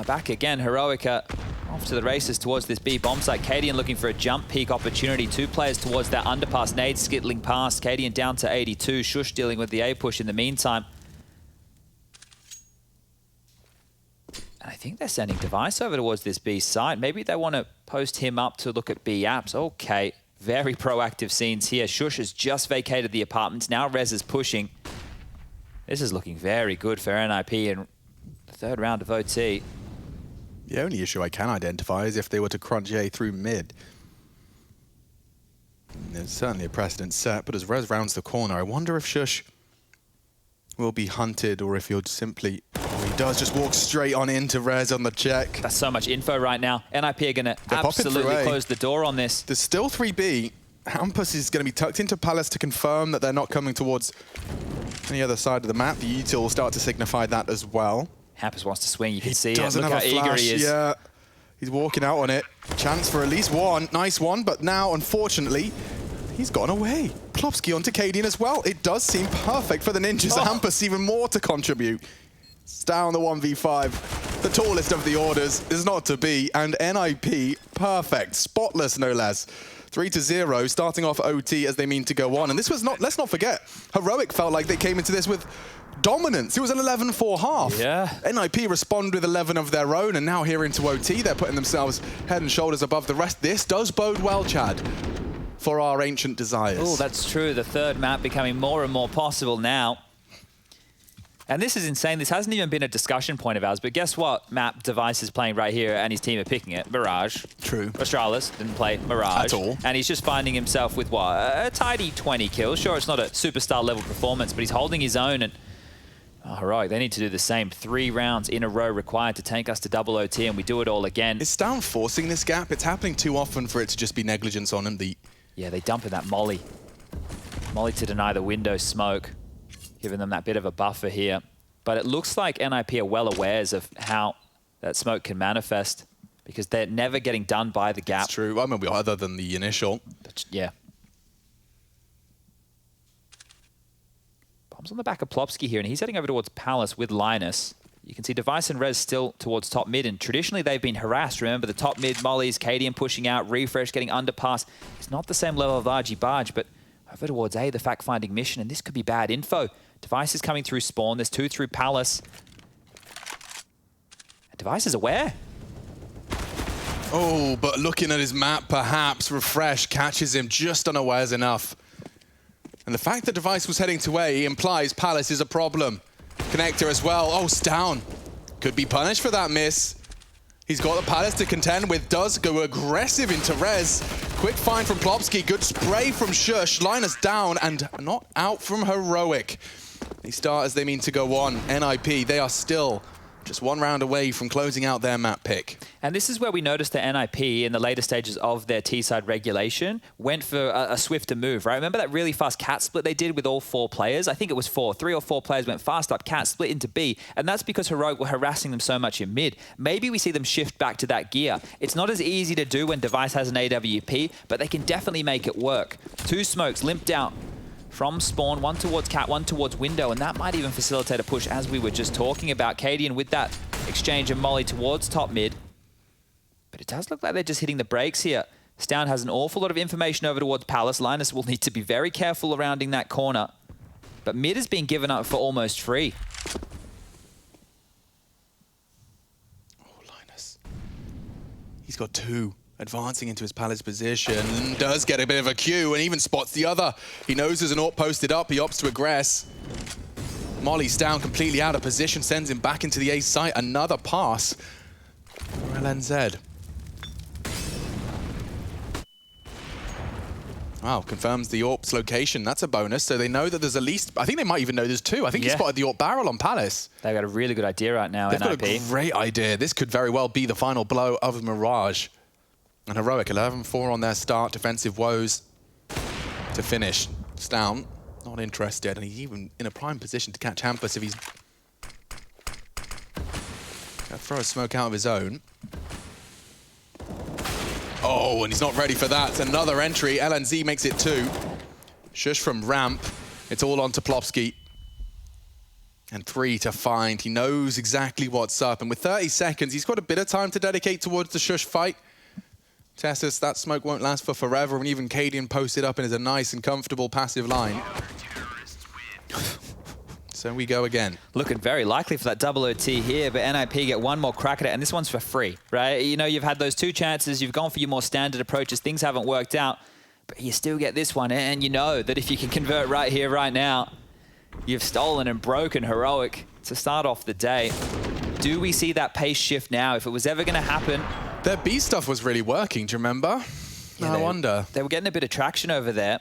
S2: back again. Heroica off to the races towards this B bomb site. Cadian looking for a jump peak opportunity. 2 players towards that underpass. Nade skittling past. Cadian down to 82. Shush dealing with the A push in the meantime. And I think they're sending Device over towards this B site. Maybe they want to post him up to look at B apps. Okay, very proactive scenes here. Shush has just vacated the apartments. Now Rez is pushing. This is looking very good for NIP in the 3rd round of OT.
S1: The only issue I can identify is if they were to crunch A through mid. There's certainly a precedent set, but as Rez rounds the corner, I wonder if Shush will be hunted or if he'll simply... Oh, he does just walk straight on into Rez on the check.
S2: That's so much info right now. NIP are going to absolutely close the door on this.
S1: There's still 3B. Hampus is going to be tucked into Palace to confirm that they're not coming towards any other side of the map. The util will start to signify that as well.
S2: Hampus wants to swing, you can see it.
S1: Doesn't
S2: Look
S1: have
S2: how
S1: a flash.
S2: eager he is.
S1: Yeah, he's walking out on it. Chance for at least one. Nice one, but now, unfortunately, he's gone away. Plopsky onto Cadian as well. It does seem perfect for the Ninjas. Hampus even more to contribute. It's down the 1v5. The tallest of the orders is not to be, and NIP, perfect. Spotless, no less. 3-0, starting off OT as they mean to go on. And this was not, let's not forget, Heroic felt like they came into this with dominance. It was an 11-4 half.
S2: Yeah.
S1: NIP responded with 11 of their own, and now here into OT, they're putting themselves head and shoulders above the rest. This does bode well, Chad, for our ancient desires.
S2: Oh, that's true. The 3rd map becoming more and more possible now. And this is insane. This hasn't even been a discussion point of ours, but guess what map Device is playing right here and his team are picking it? Mirage.
S1: True.
S2: Australis didn't play Mirage.
S1: At all.
S2: And he's just finding himself with what? A tidy 20 kills. Sure, it's not a superstar level performance, but he's holding his own. And Heroic, they need to do the same. 3 rounds in a row required to take us to double OT, and we do it all again.
S1: Is Down forcing this gap? It's happening too often for it to just be negligence on him.
S2: Yeah, they dump in that molly. Molly to deny the window smoke, giving them that bit of a buffer here. But it looks like NIP are well aware of how that smoke can manifest because they're never getting done by the gap.
S1: That's true. I mean, other than the initial.
S2: Yeah. Bombs on the back of Plopsky here, and he's heading over towards Palace with Linus. You can see Device and Rez still towards top mid, and traditionally they've been harassed. Remember the top mid mollies, Cadian pushing out, Refresh getting underpass. It's not the same level of argy-barge, but over towards A, the fact-finding mission, and this could be bad info. Device is coming through spawn. There's 2 through Palace. And Device is aware.
S1: Oh, but looking at his map, perhaps Refresh catches him just unawares enough. And the fact that Device was heading to A implies Palace is a problem. Connector as well. Oh, Stown could be punished for that miss. He's got the Palace to contend with. Does go aggressive into Rez. Quick find from Plopsky. Good spray from Shush. Linus down and not out from Heroic. They start as they mean to go on. NIP, they are still just 1 round away from closing out their map pick.
S2: And this is where we noticed that NIP, in the later stages of their T-side regulation, went for a swifter move, right? Remember that really fast cat split they did with all 4 players? I think it was 4. 3 or 4 players went fast up, cat split into B, and that's because Heroic were harassing them so much in mid. Maybe we see them shift back to that gear. It's not as easy to do when Device has an AWP, but they can definitely make it work. 2 smokes limped out from spawn, 1 towards cat, 1 towards window, and that might even facilitate a push as we were just talking about. Cadian with that exchange of molly towards top mid. But it does look like they're just hitting the brakes here. Stown has an awful lot of information over towards Palace. Linus will need to be very careful surrounding that corner. But mid has been given up for almost free.
S1: Oh, Linus. He's got 2. Advancing into his Palace position, does get a bit of a cue and even spots the other. He knows there's an AWP posted up, he opts to aggress. Molly's down, completely out of position, sends him back into the A site. Another pass for LNZ. Wow, confirms the AWP's location. That's a bonus, so they know that there's at least, I think they might even know there's 2. I think he spotted the AWP barrel on Palace.
S2: They've got a really good idea right now,
S1: They've
S2: NIP.
S1: got a great idea. This could very well be the final blow of Mirage. And Heroic, 11-4 on their start. Defensive woes to finish. Stown, not interested. And he's even in a prime position to catch Hampus if he's... Gonna throw a smoke out of his own. Oh, and he's not ready for that. Another entry. LNZ makes it 2. Shush from ramp. It's all on to Plopsky. And 3 to find. He knows exactly what's up. And with 30 seconds, he's got a bit of time to dedicate towards the shush fight. Tessus, that smoke won't last for forever. And even Cadian posted up and is a nice and comfortable passive line. So we go again.
S2: Looking very likely for that double OT here, but NIP get one more crack at it, and this one's for free, right? You know, you've had those 2 chances, you've gone for your more standard approaches, things haven't worked out, but you still get this one, and you know that if you can convert right here, right now, you've stolen and broken Heroic to start off the day. Do we see that pace shift now? If it was ever going to happen...
S1: Their B stuff was really working, do you remember?
S2: Yeah,
S1: I wonder.
S2: They were getting a bit of traction over there.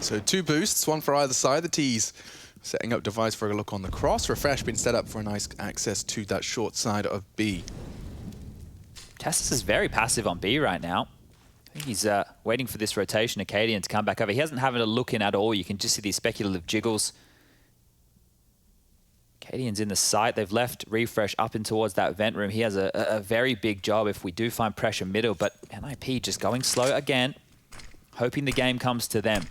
S1: So 2 boosts, 1 for either side. The T's setting up Device for a look on the cross. Refresh being set up for a nice access to that short side of B.
S2: Tessus is very passive on B right now. I think he's waiting for this rotation Acadian to come back over. He hasn't having a look in at all. You can just see these speculative jiggles. Acadian's in the site. They've left Refresh up in towards that vent room. He has a very big job if we do find pressure middle, but NIP just going slow again, hoping the game comes to them.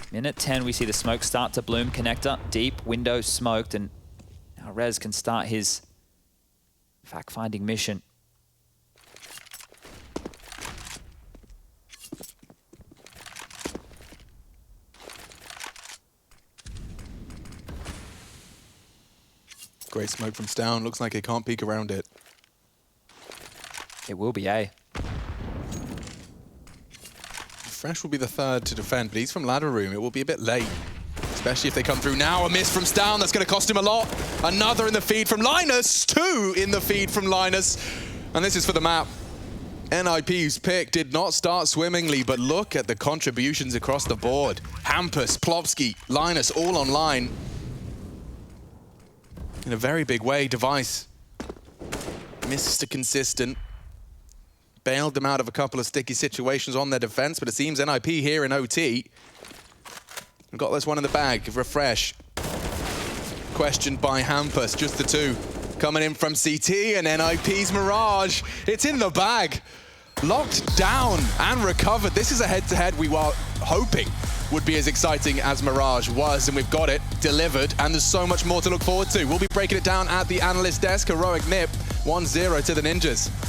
S2: Minute 10, we see the smoke start to bloom. Connector, deep, window smoked, and now Rez can start his fact-finding mission.
S1: Great smoke from Stown. Looks like he can't peek around it.
S2: It will be A.
S1: Fresh will be the 3rd to defend, but he's from ladder room. It will be a bit late, especially if they come through now. A miss from Stown. That's going to cost him a lot. Another in the feed from Linus. 2 in the feed from Linus. And this is for the map. NIP's pick did not start swimmingly, but look at the contributions across the board. Hampus, Plopsky, Linus all online. In a very big way, Device. Mr. Consistent. Bailed them out of a couple of sticky situations on their defense, but it seems NIP here in OT. We've got this one in the bag. Refresh. Questioned by Hampus, just the 2. Coming in from CT and NIP's Mirage. It's in the bag. Locked down and recovered. This is a head-to-head we were hoping would be as exciting as Mirage was, and we've got it delivered, and there's so much more to look forward to. We'll be breaking it down at the analyst desk. Heroic nip 1-0 to the Ninjas.